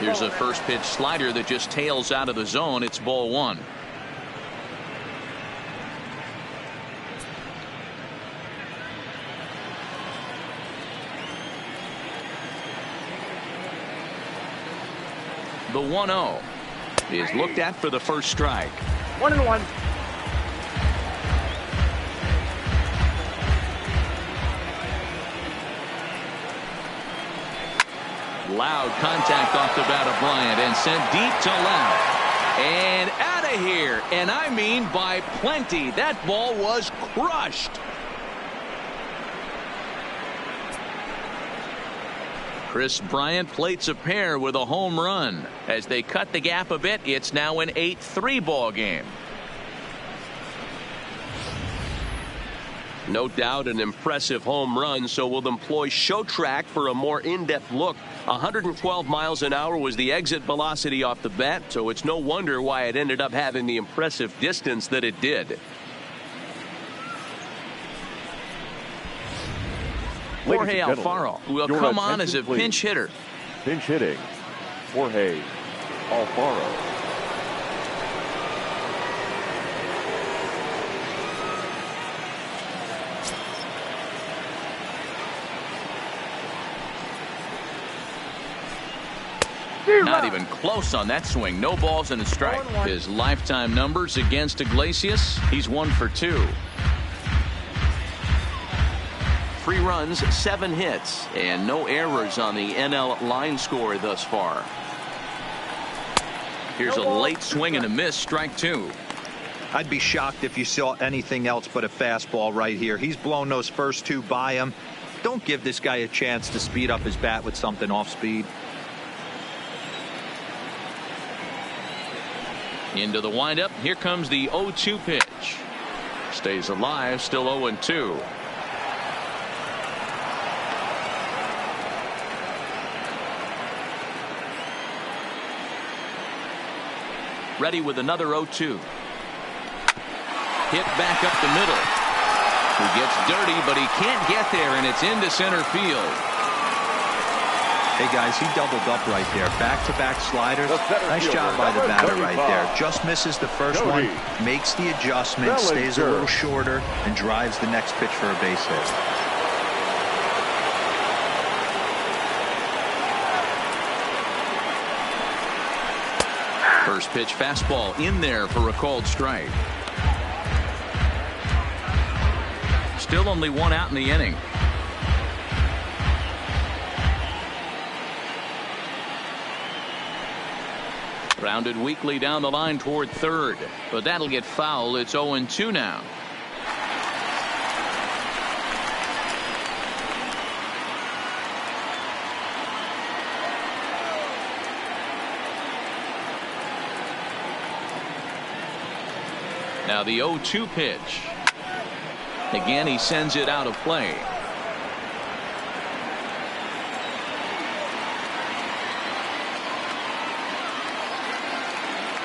A: Here's a first pitch slider that just tails out of the zone. It's ball 1. The 1-0 is looked at for the first strike.
B: 1-1.
A: Loud contact off the bat of Bryant and sent deep to left. And out of here. And I mean by plenty. That ball was crushed. Chris Bryant plates a pair with a home run. As they cut the gap a bit, it's now an 8-3 ball game.
E: No doubt an impressive home run, so we'll employ show track for a more in-depth look. 112 miles an hour was the exit velocity off the bat, so it's no wonder why it ended up having the impressive distance that it did.
A: Jorge Alfaro will come on as a pinch hitter.
B: Pinch hitting, Jorge Alfaro.
A: Not even close on that swing. No balls and a strike. His lifetime numbers against Iglesias, he's 1 for 2. 3 runs, 7 hits, and no errors on the NL line score thus far. Here's a late swing and a miss, strike 2.
D: I'd be shocked if you saw anything else but a fastball right here. He's blown those first 2 by him. Don't give this guy a chance to speed up his bat with something off speed.
A: Into the windup. Here comes the 0-2 pitch. Stays alive, still 0-2. Ready with another 0-2. Hit back up the middle. He gets dirty, but he can't get there, and it's into center field.
D: Hey guys, he doubled up right there. Back-to-back sliders. Nice job by the batter right there. Just misses the first one, makes the adjustment, stays a little shorter, and drives the next pitch for a base hit.
A: First pitch fastball in there for a called strike. Still only one out in the inning. Grounded weakly down the line toward third, but that'll get foul. It's 0-2 now. Now the 0-2 pitch. Again, he sends it out of play.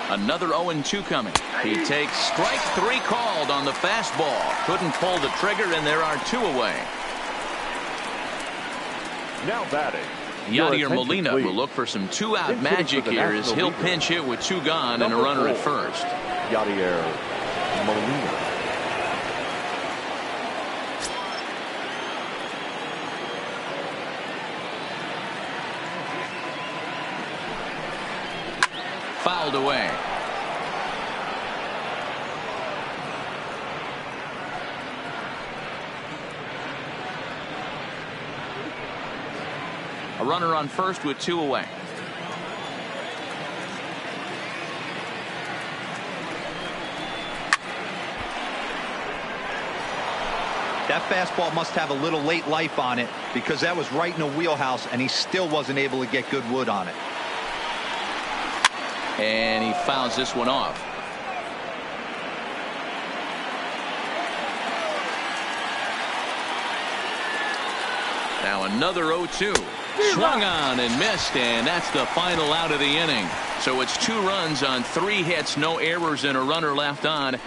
A: Another 0-2 coming. He takes strike three called on the fastball. Couldn't pull the trigger, and there are two away.
B: Now batting,
A: Yadier Molina will look for some two-out magic here as he'll pinch hit with two gone and a runner at first.
B: Yadier Molina.
A: Fouled away. A runner on first with two away.
D: That fastball must have a little late life on it because that was right in the wheelhouse and he still wasn't able to get good wood on it.
A: And he fouls this one off. Now another 0-2. Swung on and missed, and that's the final out of the inning. So it's 2 runs on 3 hits, no errors, and a runner left on.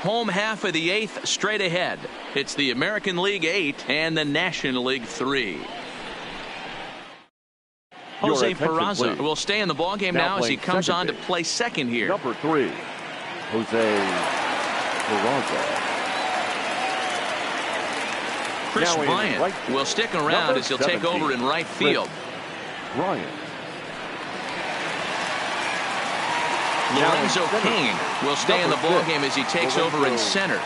A: Home half of the 8th straight ahead. It's the American League 8 and the National League 3. Jose Peraza will stay in the ballgame now as he comes on to play second here.
B: Number 3, Jose Peraza.
A: Chris Bryant will stick around as he'll take over in right field.
B: Bryant.
A: Lorenzo Cain will stay in the ballgame as he takes over in center.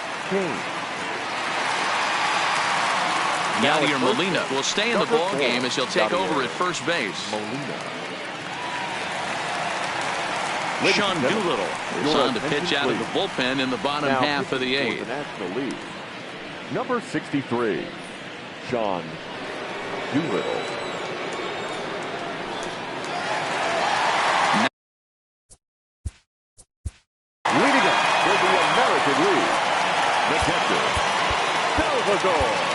A: Yadier Molina will stay in the ballgame as he'll take over at first base. Sean Doolittle is on to pitch out of the bullpen in the bottom half of the 8th.
B: Number 63, Sean Doolittle. Leading up for the American League, the catcher, Salvador.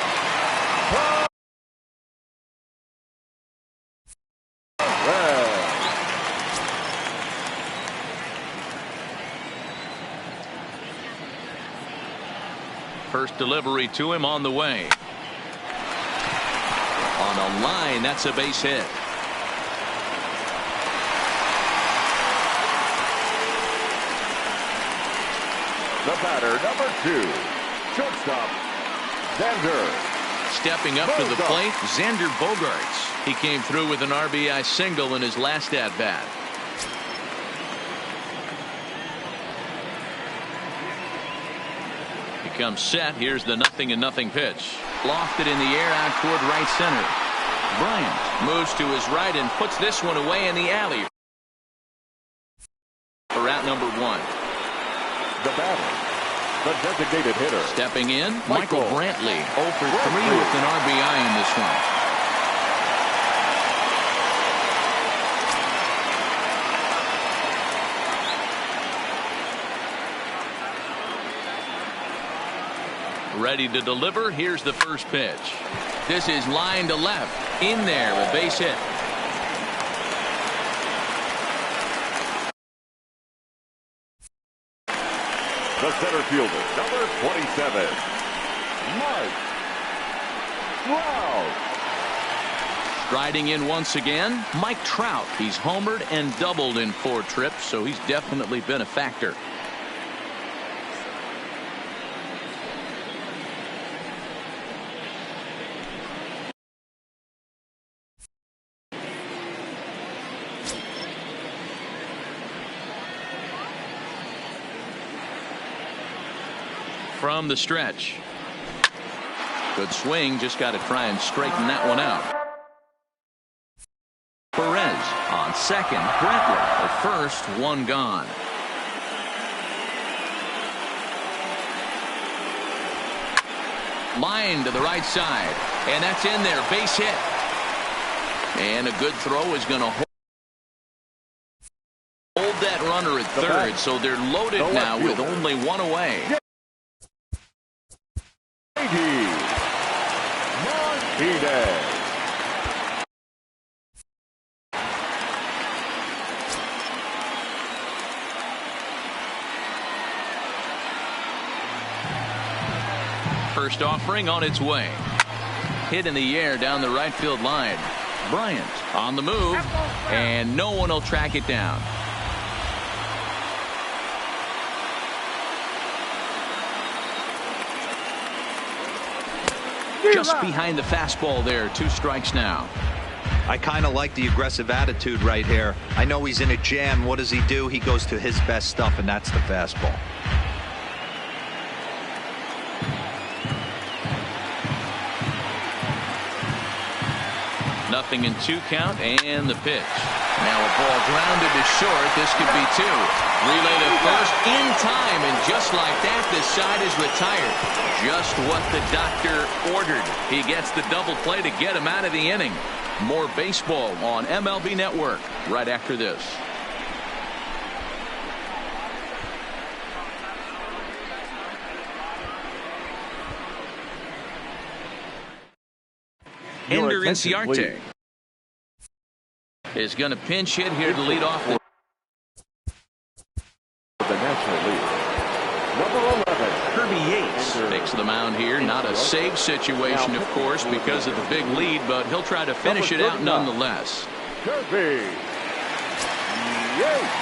A: First delivery to him on the way. On a line, that's a base hit.
B: The batter, number 2, shortstop, Xander.
A: Stepping up to the plate, Xander Bogaerts. He came through with an RBI single in his last at-bat. Comes set. Here's the 0-0 pitch. Lofted in the air out toward right center. Bryant moves to his right and puts this one away in the alley. For out number 1.
B: The batter, the designated hitter.
A: Stepping in, Michael Brantley. 0 for 3 with an RBI in this one. Ready to deliver. Here's the first pitch. This is line to left. In there, a base hit.
B: The center fielder, number 27, Mike Trout.
A: Striding in once again, Mike Trout. He's homered and doubled in 4 trips, so he's definitely been a factor. from the stretch. Good swing, just got to try and straighten that one out. Perez on second, Brentley at first, one gone. Line to the right side, and that's in there, base hit. And a good throw is going to hold that runner at third, so they're loaded now with only one away. First offering on its way. Hit in the air down the right field line. Bryant on the move, and no one will track it down. Just behind the fastball there. 2 strikes now.
D: I kind of like the aggressive attitude right here. I know he's in a jam. What does he do? He goes to his best stuff, and that's the fastball.
A: Nothing in 2 count, and the pitch. Now a ball grounded to short. This could be 2. Relay to first in time, and just like that, the side is retired. Just what the doctor ordered. He gets the double play to get him out of the inning. More baseball on MLB Network right after this. Ender Inciarte is going to pinch hit here to lead off the
B: National League. Number 11.
A: Kirby Yates takes the mound here. Not a save situation, of course, because of the big lead, but he'll try to finish it out nonetheless.
B: Kirby Yates.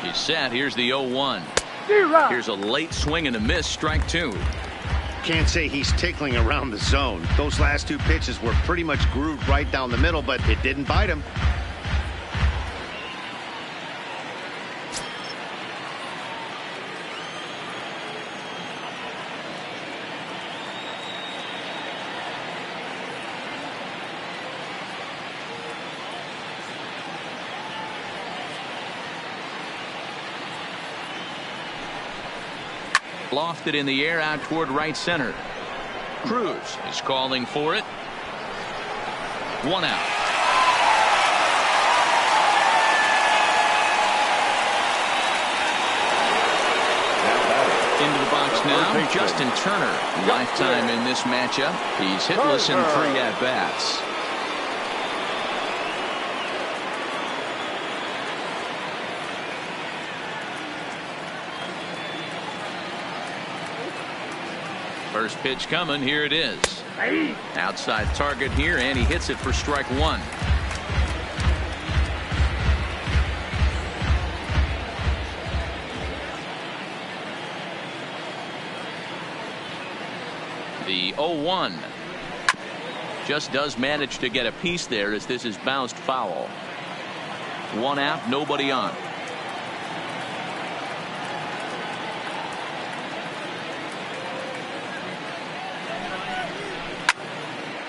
A: He's set. Here's the 0-1. Here's a late swing and a miss. Strike 2.
C: Can't say he's tickling around the zone. Those last 2 pitches were pretty much grooved right down the middle, but it didn't bite him.
A: Lofted in the air out toward right center. Cruz is calling for it. 1 out. Into the box now, Justin Turner. Lifetime in this matchup. He's hitless in 3 at-bats. First pitch coming. Here it is. Outside target here, and he hits it for strike 1. The 0-1 just does manage to get a piece there as this is bounced foul. 1 out, nobody on.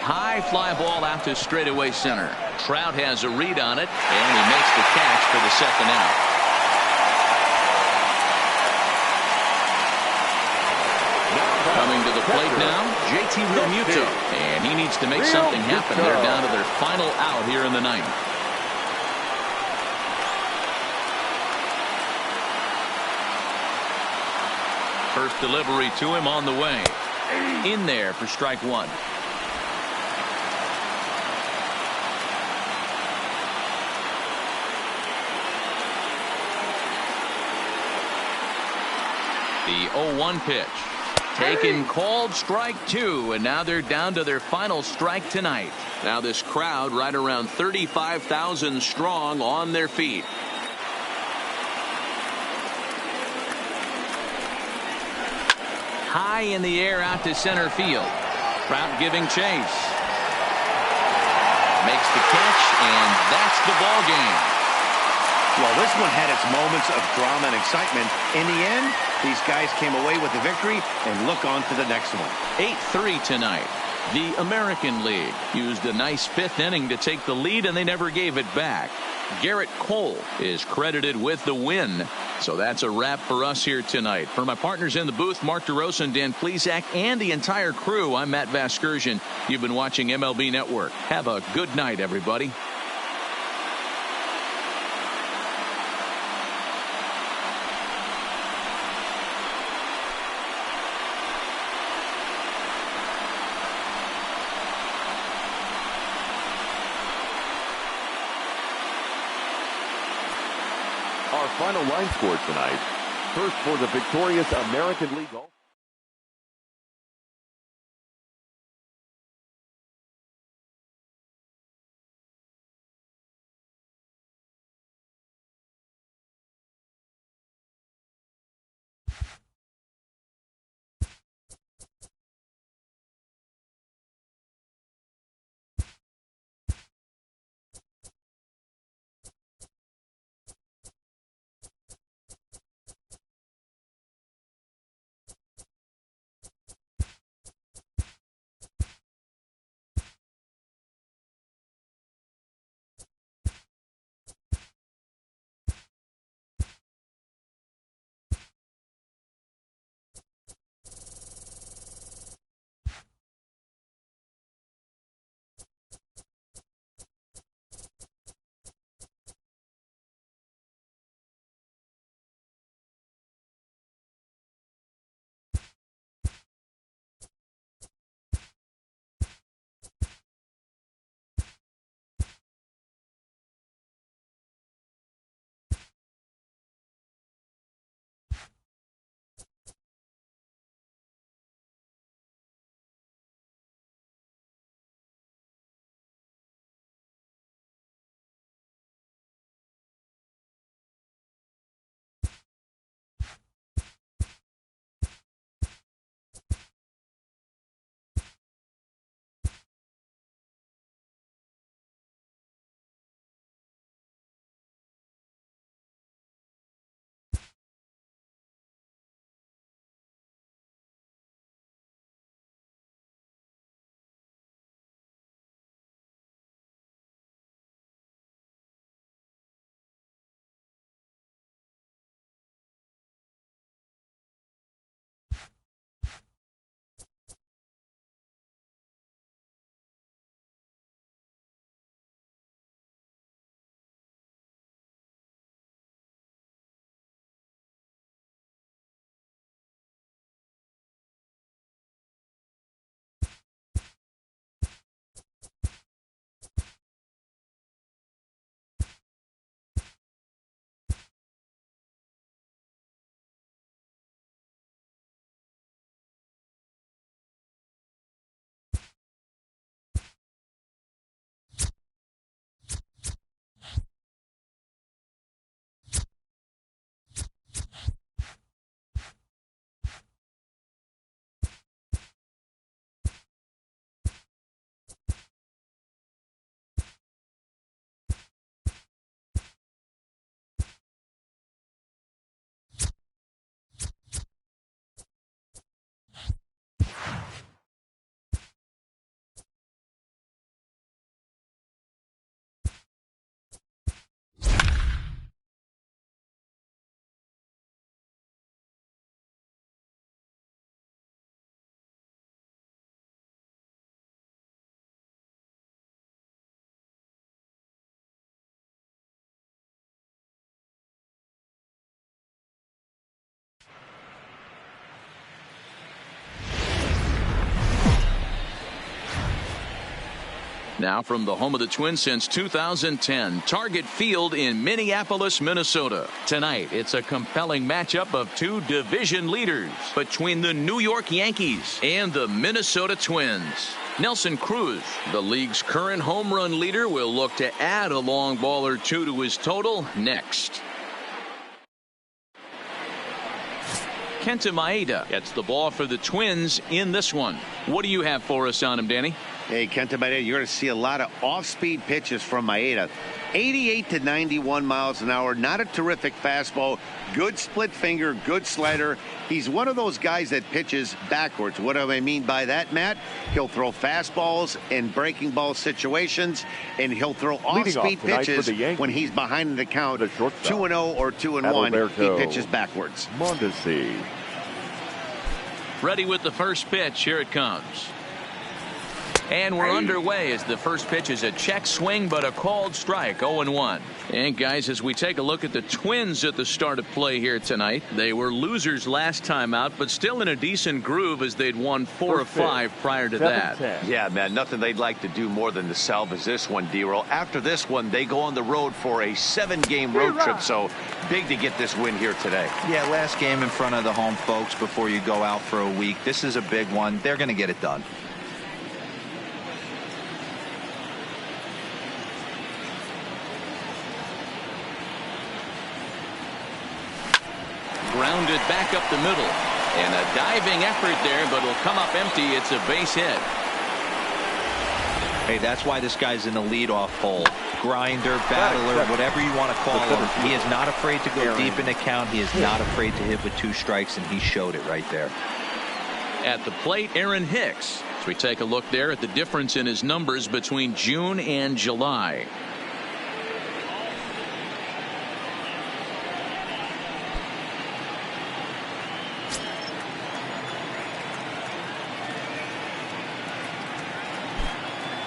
A: High fly ball out to straightaway center. Trout has a read on it, and he makes the catch for the 2nd out. Coming to the plate now, JT Realmuto, and he needs to make something happen. They're down to their final out here in the 9th. First delivery to him on the way. In there for strike 1. The 0-1 pitch. Taken called strike 2, and now they're down to their final strike tonight. Now this crowd right around 35,000 strong on their feet. High in the air out to center field. Trout giving chase. Makes the catch, and that's the ball game.
C: Well, this one had its moments of drama and excitement. In the end, these guys came away with the victory and look on to the next one.
A: 8-3 tonight. The American League used a nice 5th inning to take the lead, and they never gave it back. Garrett Cole is credited with the win. So that's a wrap for us here tonight. For my partners in the booth, Mark DeRosa and Dan Plesac, and the entire crew, I'm Matt Vasgersian. You've been watching MLB Network. Have a good night, everybody.
B: Our final line score tonight. First for the victorious American League.
A: Now from the home of the Twins since 2010, Target Field in Minneapolis, Minnesota. Tonight, it's a compelling matchup of two division leaders between the New York Yankees and the Minnesota Twins. Nelson Cruz, the league's current home run leader, will look to add a long ball or two to his total next. Kenta Maeda gets the ball for the Twins in this one. What do you have for us on him, Danny?
C: Hey, Kenta Maeda, you're going to see a lot of off-speed pitches from Maeda. 88 to 91 miles an hour. Not a terrific fastball. Good split finger, good slider. He's one of those guys that pitches backwards. What do I mean by that, Matt? He'll throw fastballs in breaking ball situations, and he'll throw off-speed pitches when he's behind in the count. 2-0 or 2-1. He pitches backwards.
B: Mondesi.
A: Ready with the first pitch. Here it comes. And we're underway as the first pitch is a check swing, but a called strike, 0-1. And guys, as we take a look at the Twins at the start of play here tonight, they were losers last time out, but still in a decent groove as they'd won 4 of 5 prior to that.
E: Yeah, man, nothing they'd like to do more than to salvage this one, D-Roll. After this one, they go on the road for a 7-game road trip, so big to get this win here today.
D: Yeah, last game in front of the home folks before you go out for a week. This is a big one. They're going to get it done.
A: Grounded back up the middle. And a diving effort there, but it'll come up empty. It's a base hit.
D: Hey, that's why this guy's in the leadoff hole. Grinder, battler, whatever you want to call him. He is not afraid to go deep in the count. He is not afraid to hit with 2 strikes, and he showed it right there.
A: At the plate, Aaron Hicks. As we take a look there at the difference in his numbers between June and July.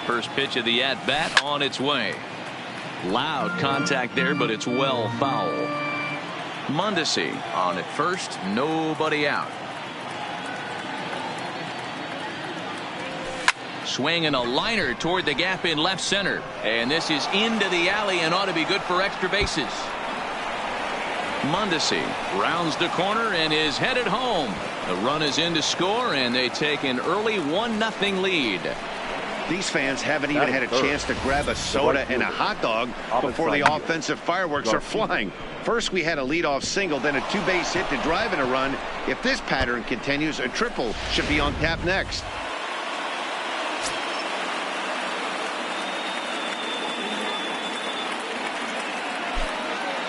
A: First pitch of the at-bat on its way. Loud contact there, but it's well foul. Mondesi on at first, nobody out. Swinging a liner toward the gap in left center. And this is into the alley and ought to be good for extra bases. Mondesi rounds the corner and is headed home. The run is in to score, and they take an early 1-0 lead.
C: These fans haven't even had a chance to grab a soda and a hot dog before the offensive fireworks are flying. First, we had a leadoff single, then a 2-base hit to drive in a run. If this pattern continues, a triple should be on tap next.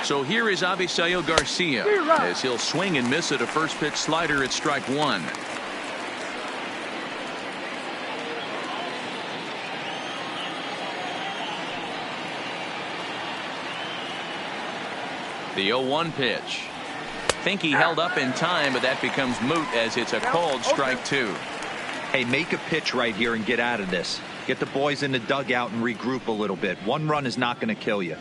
A: So here is Avisail Garcia as he'll swing and miss at a first pitch slider at strike 1. The 0-1 pitch. Think he held up in time, but that becomes moot as it's a called strike 2.
D: Hey, make a pitch right here and get out of this. Get the boys in the dugout and regroup a little bit. One run is not going to kill you.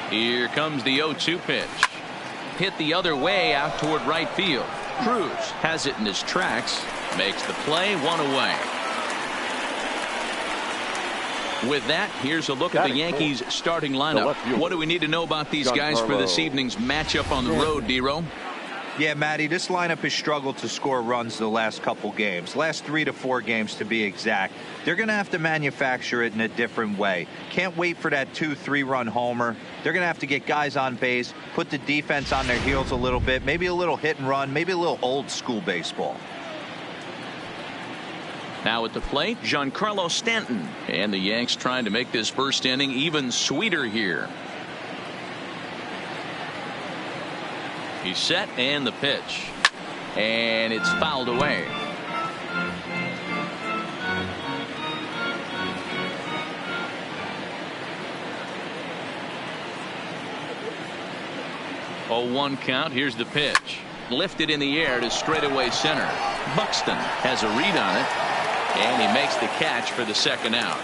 A: Here comes the 0-2 pitch. Hit the other way out toward right field. Cruz has it in his tracks. Makes the play, 1 away. With that, here's a look at the Yankees starting lineup. What do we need to know about these guys for this evening's matchup on the road, D-Row?
D: Yeah, Matty, this lineup has struggled to score runs the last couple games. Last 3 to 4 games to be exact. They're going to have to manufacture it in a different way. Can't wait for that 2-3 run homer. They're going to have to get guys on base, put the defense on their heels a little bit, maybe a little hit and run, maybe a little old school baseball.
A: Now at the plate, Giancarlo Stanton. And the Yanks trying to make this first inning even sweeter here. He's set, and the pitch. And it's fouled away. Oh, 1 count. Here's the pitch. Lifted in the air to straightaway center. Buxton has a read on it. And he makes the catch for the second out.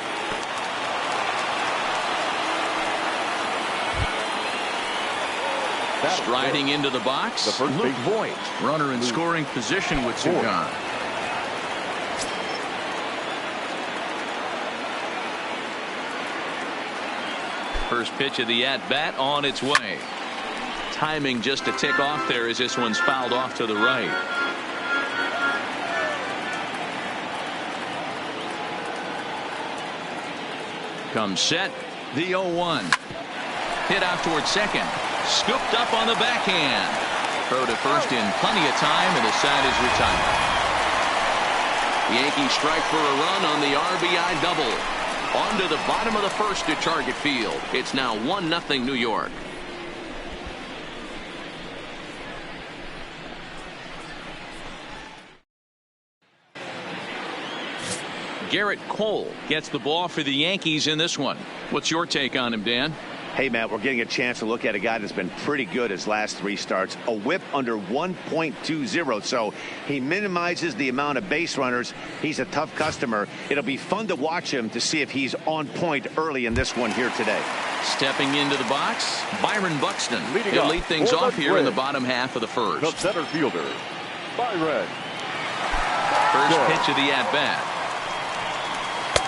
A: Striding into the box, Luke Voigt, runner in scoring position with two gone. First pitch of the at-bat on its way. Timing just a tick off there as this one's fouled off to the right. Comes set, the 0-1. Hit out towards second. Scooped up on the backhand. Throw to first in plenty of time, and the side is retired. Yankees strike for a run on the RBI double. On to the bottom of the first at Target Field. It's now 1-0 New York. Garrett Cole gets the ball for the Yankees in this one. What's your take on him, Dan?
C: Hey, Matt, we're getting a chance to look at a guy that's been pretty good his last three starts. A whip under 1.20, so he minimizes the amount of base runners. He's a tough customer. It'll be fun to watch him to see if he's on point early in this one here today.
A: Stepping into the box, Byron Buxton. He'll lead things off here in the bottom half of the first.
B: The center fielder, Byron.
A: First pitch of the at-bat.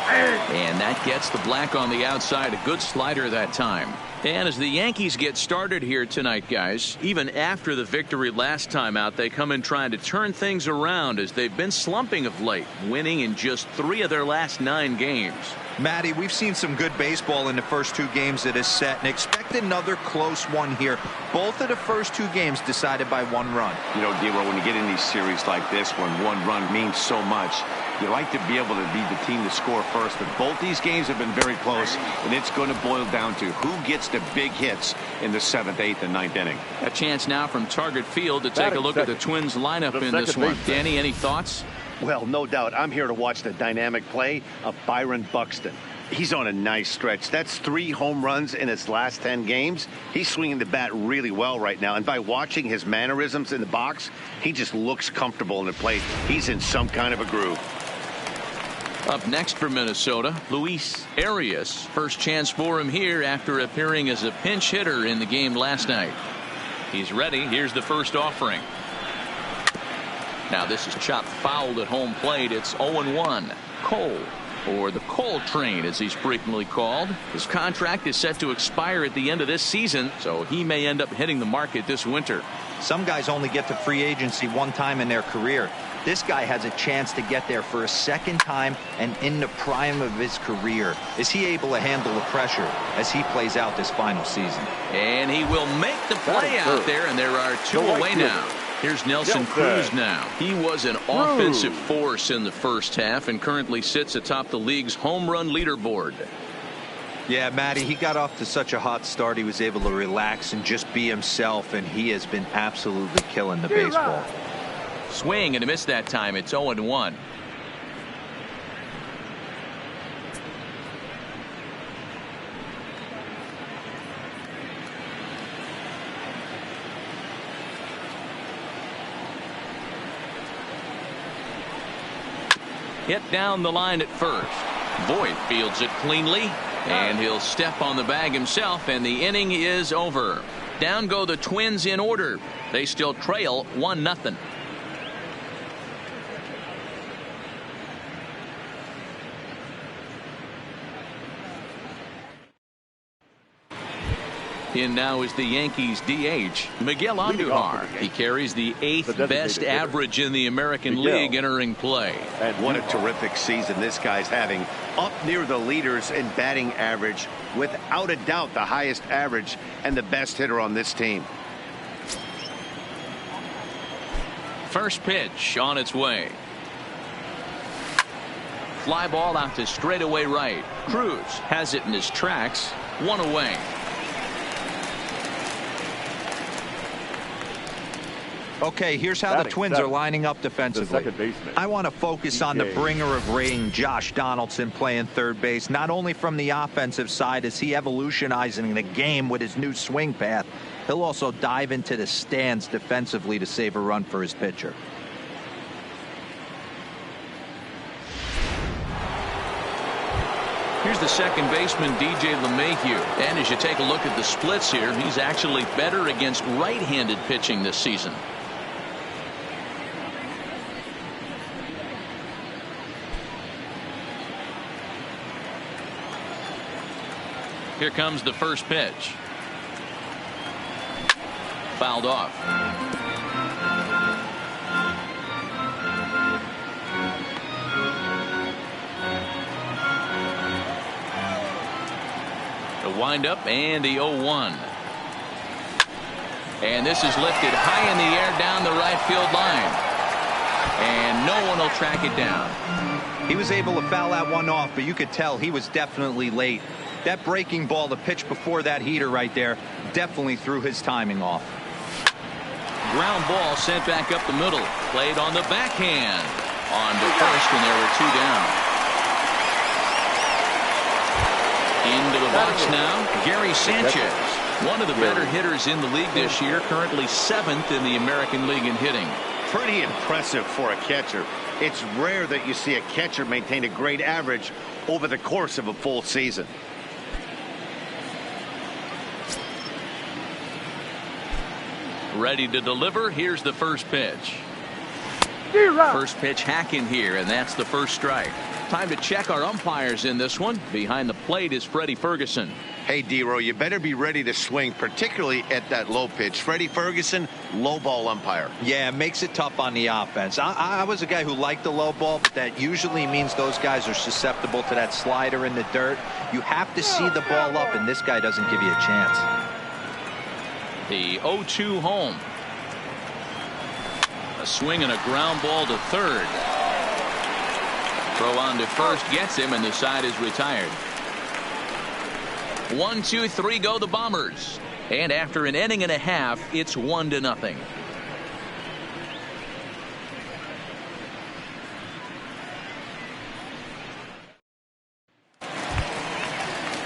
A: And that gets the black on the outside. A good slider that time. And as the Yankees get started here tonight, guys, even after the victory last time out, they come in trying to turn things around as they've been slumping of late, winning in just 3 of their last 9 games.
D: Matty, we've seen some good baseball in the first 2 games that is set, and expect another close one here. Both of the first 2 games decided by 1 run.
F: You know, D-Roll, when you get in these series like this, when 1 run means so much, you like to be able to be the team to score first. But both these games have been very close, and it's going to boil down to who gets the big hits in the 7th, 8th, and 9th inning.
A: A chance now from Target Field to take a look at the Twins lineup in this one. Danny, any thoughts?
C: Well, no doubt. I'm here to watch the dynamic play of Byron Buxton. He's on a nice stretch. That's 3 home runs in his last 10 games. He's swinging the bat really well right now. And by watching his mannerisms in the box, he just looks comfortable in the plate. He's in some kind of a groove.
A: Up next for Minnesota, Luis Arias. First chance for him here after appearing as a pinch hitter in the game last night. He's ready. Here's the first offering. Now this is chopped fouled at home plate. It's 0-1. Cole, or the Cole train as he's frequently called. His contract is set to expire at the end of this season, so he may end up hitting the market this winter.
D: Some guys only get to free agency 1 time in their career. This guy has a chance to get there for a 2nd time and in the prime of his career. Is he able to handle the pressure as he plays out this final season?
A: And he will make the play out there, and there are 2 away now. Here's Nelson Cruz now. He was an offensive force in the first half and currently sits atop the league's home run leaderboard.
D: Yeah, Matty, he got off to such a hot start. He was able to relax and just be himself, and he has been absolutely killing the baseball.
A: Swing and a miss that time. It's 0-1. Hit down the line at first. Voigt fields it cleanly, and he'll step on the bag himself, and the inning is over. Down go the Twins in order. They still trail 1-0. In now is the Yankees DH, Miguel Andujar. He carries the 8th best average in the American League entering play.
C: And what a terrific season this guy's having. Up near the leaders in batting average, without a doubt the highest average and the best hitter on this team.
A: First pitch on its way. Fly ball out to straightaway right. Cruz has it in his tracks. 1 away.
D: Okay, here's how the Twins are lining up defensively. I want to focus on the bringer of rain, Josh Donaldson, playing third base, not only from the offensive side as he evolutionizing the game with his new swing path, he'll also dive into the stands defensively to save a run for his pitcher.
A: Here's Here's the second baseman, DJ LeMahieu. And as you take a look at the splits here, he's actually better against right-handed pitching this season. Here comes the first pitch. Fouled off. The windup and the 0-1. And this is lifted high in the air down the right field line. And no one will track it down.
D: He was able to foul that one off, but you could tell he was definitely late. That breaking ball, the pitch before that heater right there, definitely threw his timing off.
A: Ground ball sent back up the middle. Played on the backhand. On to first, and there were 2 down. Into the box now, Gary Sanchez. One of the better hitters in the league this year, currently 7th in the American League in hitting.
C: Pretty impressive for a catcher. It's rare that you see a catcher maintain a great average over the course of a full season.
A: Ready to deliver. Here's the first pitch. First pitch hacking here, and that's the first strike. Time to check our umpires in this one. Behind the plate is Freddie Ferguson.
C: Hey, D-Row, you better be ready to swing, particularly at that low pitch. Freddie Ferguson, low ball umpire.
D: Yeah, it makes it tough on the offense. I was a guy who liked the low ball, but that usually means those guys are susceptible to that slider in the dirt. You have to see the ball up, and this guy doesn't give you a chance.
A: The 0-2 home. A swing and a ground ball to third. Throw on to first gets him, and the side is retired. 1, 2, 3 go the Bombers. And after an inning and a half, it's 1-0.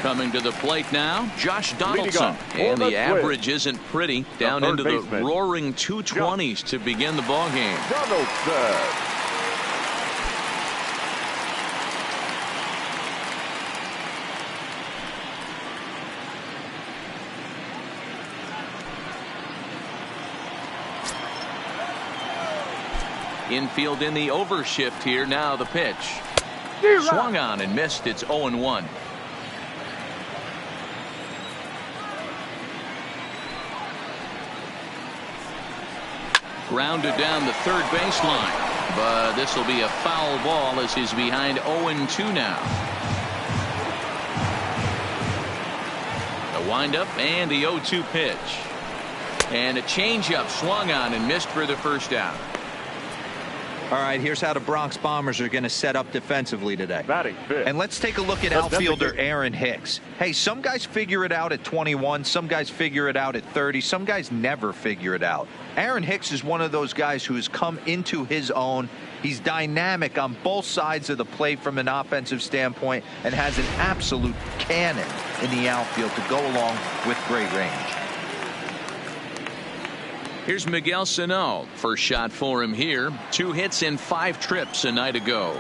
A: Coming to the plate now, Josh Donaldson. And the average isn't pretty. Down into the roaring 220s to begin the ball game.
B: Donaldson.
A: Infield in the overshift here. Now the pitch. Swung on and missed. It's 0-1. Grounded down the third baseline, but this will be a foul ball as he's behind 0-2 now. The windup and the 0-2 pitch. And a changeup swung on and missed for the first out.
D: All right, here's how the Bronx Bombers are going to set up defensively today.
B: Batting fifth.
D: And let's take a look at outfielder Aaron Hicks. Hey, some guys figure it out at 21. Some guys figure it out at 30. Some guys never figure it out. Aaron Hicks is one of those guys who has come into his own. He's dynamic on both sides of the plate from an offensive standpoint and has an absolute cannon in the outfield to go along with great range.
A: Here's Miguel Sano. First shot for him here. 2 hits in 5 trips a night ago.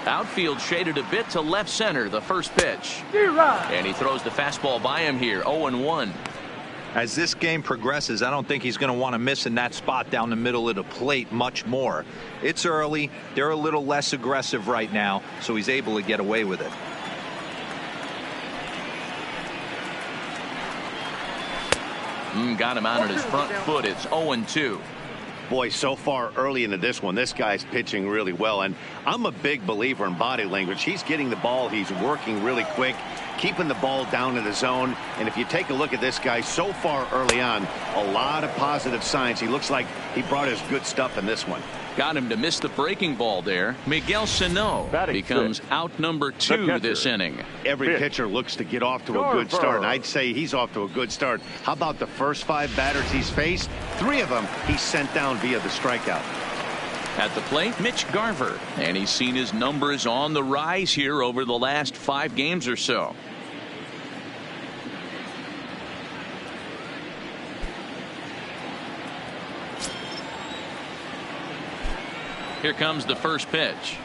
A: Outfield shaded a bit to left center. The first pitch. And he throws the fastball by him here. 0-1.
D: As this game progresses, I don't think he's going to want to miss in that spot down the middle of the plate much more. It's early. They're a little less aggressive right now, so he's able to get away with it.
A: Got him out on his front foot. It's 0-2.
C: Boy, so far early into this one, this guy's pitching really well. And I'm a big believer in body language. He's getting the ball. He's working really quick, keeping the ball down in the zone. And if you take a look at this guy so far early on, a lot of positive signs. He looks like he brought his good stuff in this one.
A: Got him to miss the breaking ball there. Miguel Sano becomes out number 2 this inning.
C: Every pitcher looks to get off to a good start, and I'd say he's off to a good start. How about the first 5 batters he's faced? 3 of them he sent down via the strikeout.
A: At the plate, Mitch Garver, and he's seen his numbers on the rise here over the last 5 games or so. Here comes the first pitch.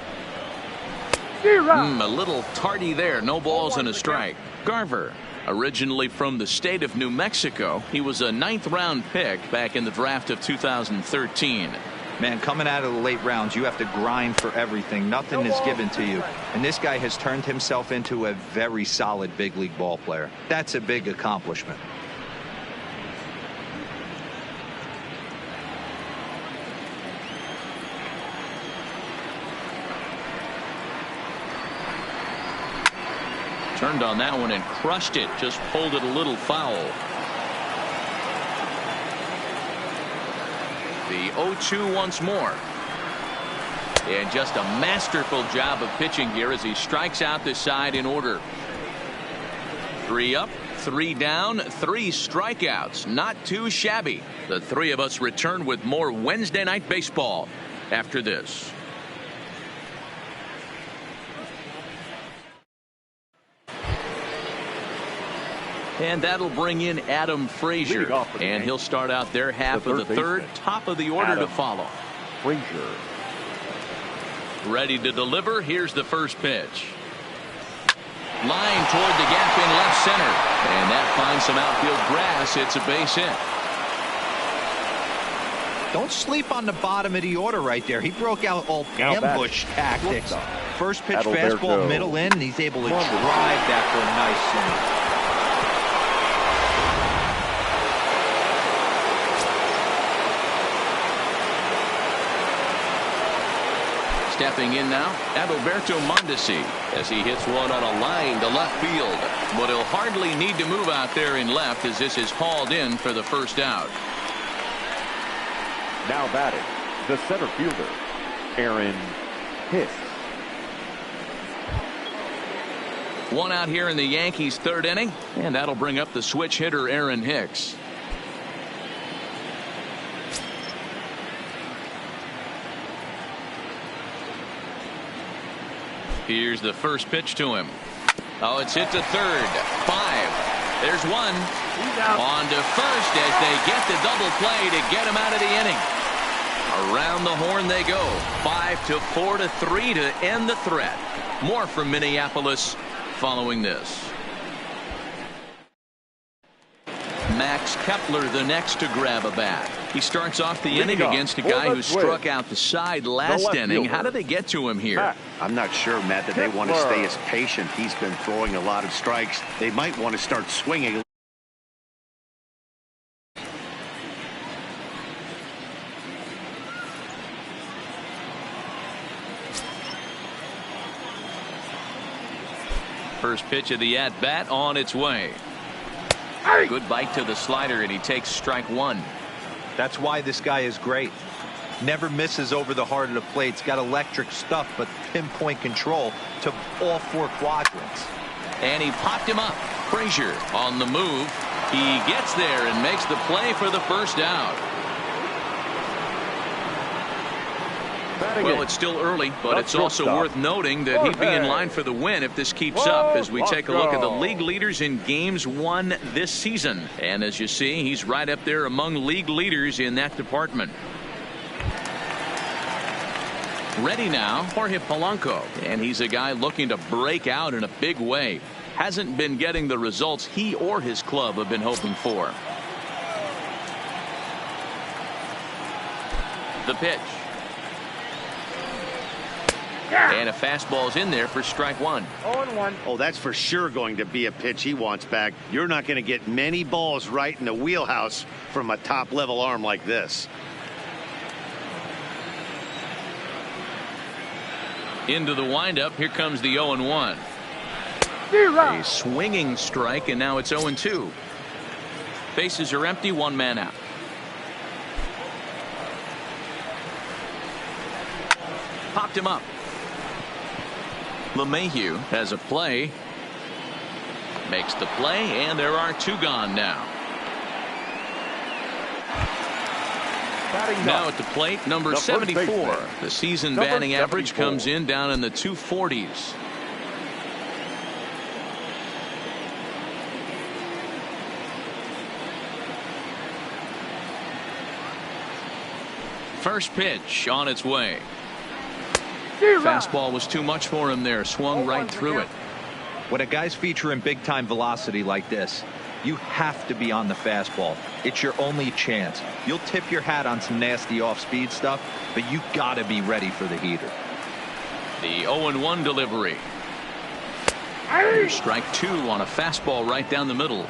A: A little tardy there. No balls and a strike. Garver, originally from the state of New Mexico, he was a 9th round pick back in the draft of 2013.
D: Man, coming out of the late rounds, you have to grind for everything. Nothing is given to you. And this guy has turned himself into a very solid big league ball player. That's a big accomplishment.
A: Turned on that one and crushed it. Just pulled it a little foul. The 0-2 once more. And just a masterful job of pitching here as he strikes out the side in order. 3 up, 3 down, 3 strikeouts. Not too shabby. The three of us return with more Wednesday Night Baseball after this. And that'll bring in Adam Frazier. And he'll start out their half of the third. Top of the order to follow.
B: Frazier.
A: Ready to deliver. Here's the first pitch. Line toward the gap in left center. And that finds some outfield grass. It's a base hit.
D: Don't sleep on the bottom of the order right there. He broke out all ambush tactics. First pitch fastball middle in, and he's able to drive that for a nice swing.
A: Stepping in now, Adalberto Mondesi as he hits one on a line to left field. But he'll hardly need to move out there in left as this is hauled in for the first out.
B: Now batting, the center fielder, Aaron Hicks.
A: 1 out here in the Yankees' 3rd inning, and that'll bring up the switch hitter Aaron Hicks. Here's the first pitch to him. Oh, it's hit to third. 5. There's one. On to first as they get the double play to get him out of the inning. Around the horn they go. 5-4-3 to end the threat. More from Minneapolis following this. Max Kepler the next to grab a bat. He starts off the inning against a guy who struck out the side last inning. How did they get to him here?
C: I'm not sure, Matt, that they want to stay as patient. He's been throwing a lot of strikes. They might want to start swinging.
A: First pitch of the at-bat on its way. Good bite to the slider, and he takes strike 1.
D: That's why this guy is great. Never misses over the heart of the plate. He's got electric stuff, but pinpoint control to all 4 quadrants.
A: And he popped him up. Frazier on the move. He gets there and makes the play for the first out. Well, it's still early, but it's also worth noting that he'd be in line for the win if this keeps up as we take a look at the league leaders in games won this season. And as you see, he's right up there among league leaders in that department. Ready now, Jorge Polanco, and he's a guy looking to break out in a big way. Hasn't been getting the results he or his club have been hoping for. The pitch. And a fastball's in there for strike 1.
C: 0-1. Oh, that's for sure going to be a pitch he wants back. You're not going to get many balls right in the wheelhouse from a top-level arm like this.
A: Into the windup. Here comes the 0-1. A swinging strike, and now it's 0-2. Bases are empty. 1 man out. Popped him up. LeMahieu has a play. Makes the play, and there are 2 gone now. Now at the plate, number 74. The season batting average comes in down in the 240s. First pitch on its way. Fastball was too much for him there. Swung right through it.
D: When a guy's featuring big-time velocity like this, you have to be on the fastball. It's your only chance. You'll tip your hat on some nasty off-speed stuff, but you got to be ready for the heater.
A: The 0-1 delivery. Here's strike 2 on a fastball right down the middle.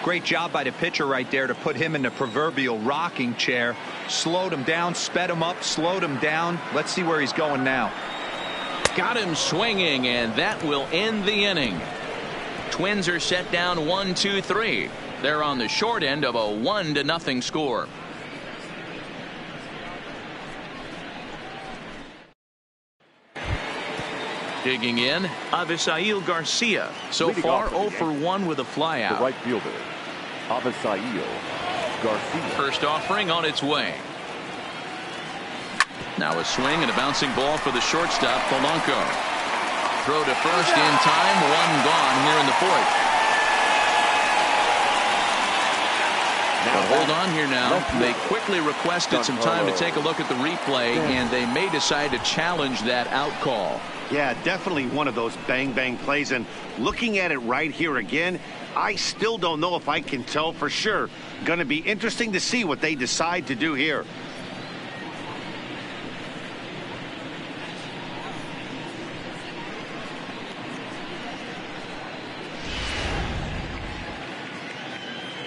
D: Great job by the pitcher right there to put him in the proverbial rocking chair. Slowed him down, sped him up, slowed him down. Let's see where he's going now.
A: Got him swinging, and that will end the inning. Twins are set down 1-2-3. They're on the short end of a 1-0 score. Digging in, Avisail Garcia. So
B: Leading
A: far,
B: off for
A: 0 for 1 with a flyout.
B: The right fielder, Avisail Garcia.
A: First offering on its way. Now a swing and a bouncing ball for the shortstop, Polanco. Throw to first in time, 1 gone here in the 4th. But hold on here now. They quickly requested some time to take a look at the replay, and they may decide to challenge that out call.
C: Yeah, definitely one of those bang-bang plays. And looking at it right here again, I still don't know if I can tell for sure. Going to be interesting to see what they decide to do here.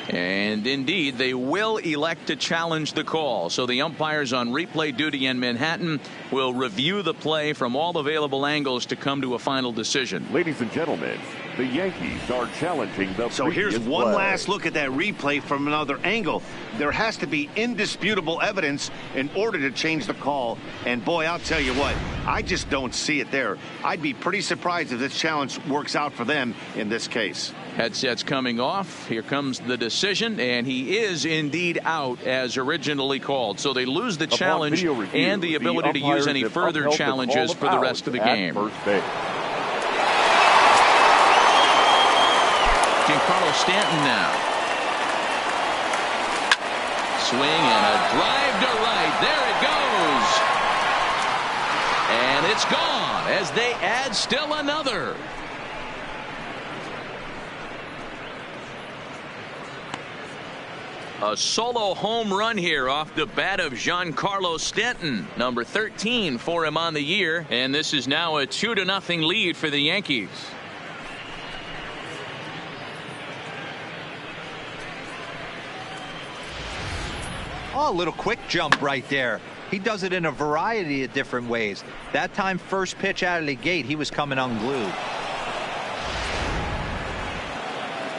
A: And indeed, they will elect to challenge the call. So the umpires on replay duty in Manhattan will review the play from all available angles to come to a final decision.
B: Ladies and gentlemen, the Yankees are challenging the
C: So here's one
B: play.
C: last look at that replay from another angle. There has to be indisputable evidence in order to change the call. And boy, I'll tell you what, I just don't see it there. I'd be pretty surprised if this challenge works out for them in this case.
A: Headsets coming off. Here comes the decision, and he is indeed out as originally called. So they lose the challenge and the ability to use any further challenges for the rest of the game. Giancarlo Stanton now. Swing and a drive to right. There it goes. And it's gone as they add still another. A solo home run here off the bat of Giancarlo Stanton, number 13 for him on the year, and this is now a 2-0 lead for the Yankees.
D: Oh, a little quick jump right there. He does it in a variety of different ways. That time, first pitch out of the gate, he was coming unglued.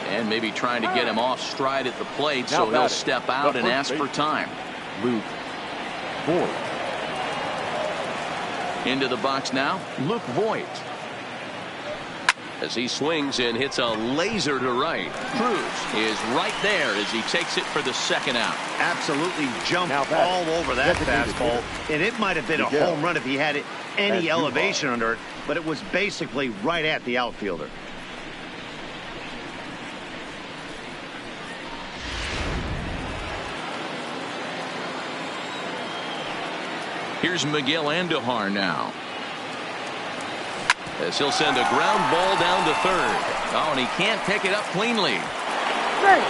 A: And maybe trying to get him off stride at the plate, so he'll step out and ask for time.
B: Luke Voigt.
A: Into the box now, Luke Voigt. As he swings and hits a laser to right. Cruz is right there as he takes it for the second out.
C: Absolutely jumped all over that fastball, and it might have been a home run if he had it any elevation under it, but it was basically right at the outfielder.
A: Here's Miguel Andujar now. As he'll send a ground ball down to third. Oh, and he can't pick it up cleanly.
D: Hey,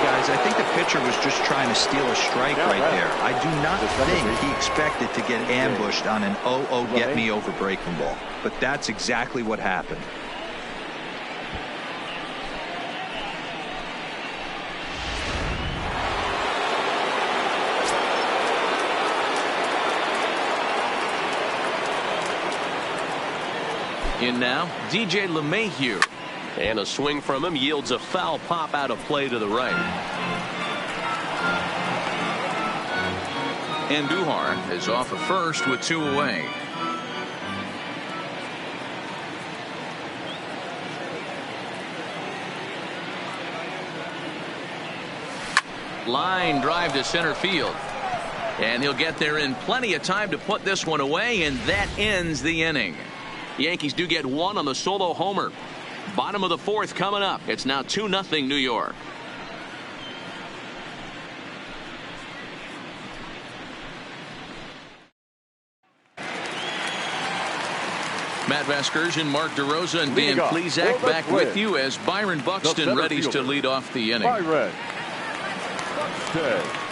D: guys, I think the pitcher was just trying to steal a strike right there. I do not think he expected to get ambushed on an 0-0 get-me-over breaking ball. But that's exactly what happened.
A: In now, DJ LeMahieu.
E: And a swing from him yields a foul pop out of play to the right.
A: Andujar is off at first with 2 away. Line drive to center field. And he'll get there in plenty of time to put this one away, and that ends the inning.
E: Yankees do get one on the solo homer. Bottom of the fourth coming up. It's now 2-0 New York.
A: Matt Vasgersian, Mark DeRosa, and Dan Plesac back with you as Byron Buxton readies to lead off the inning.
B: Byron Buxton.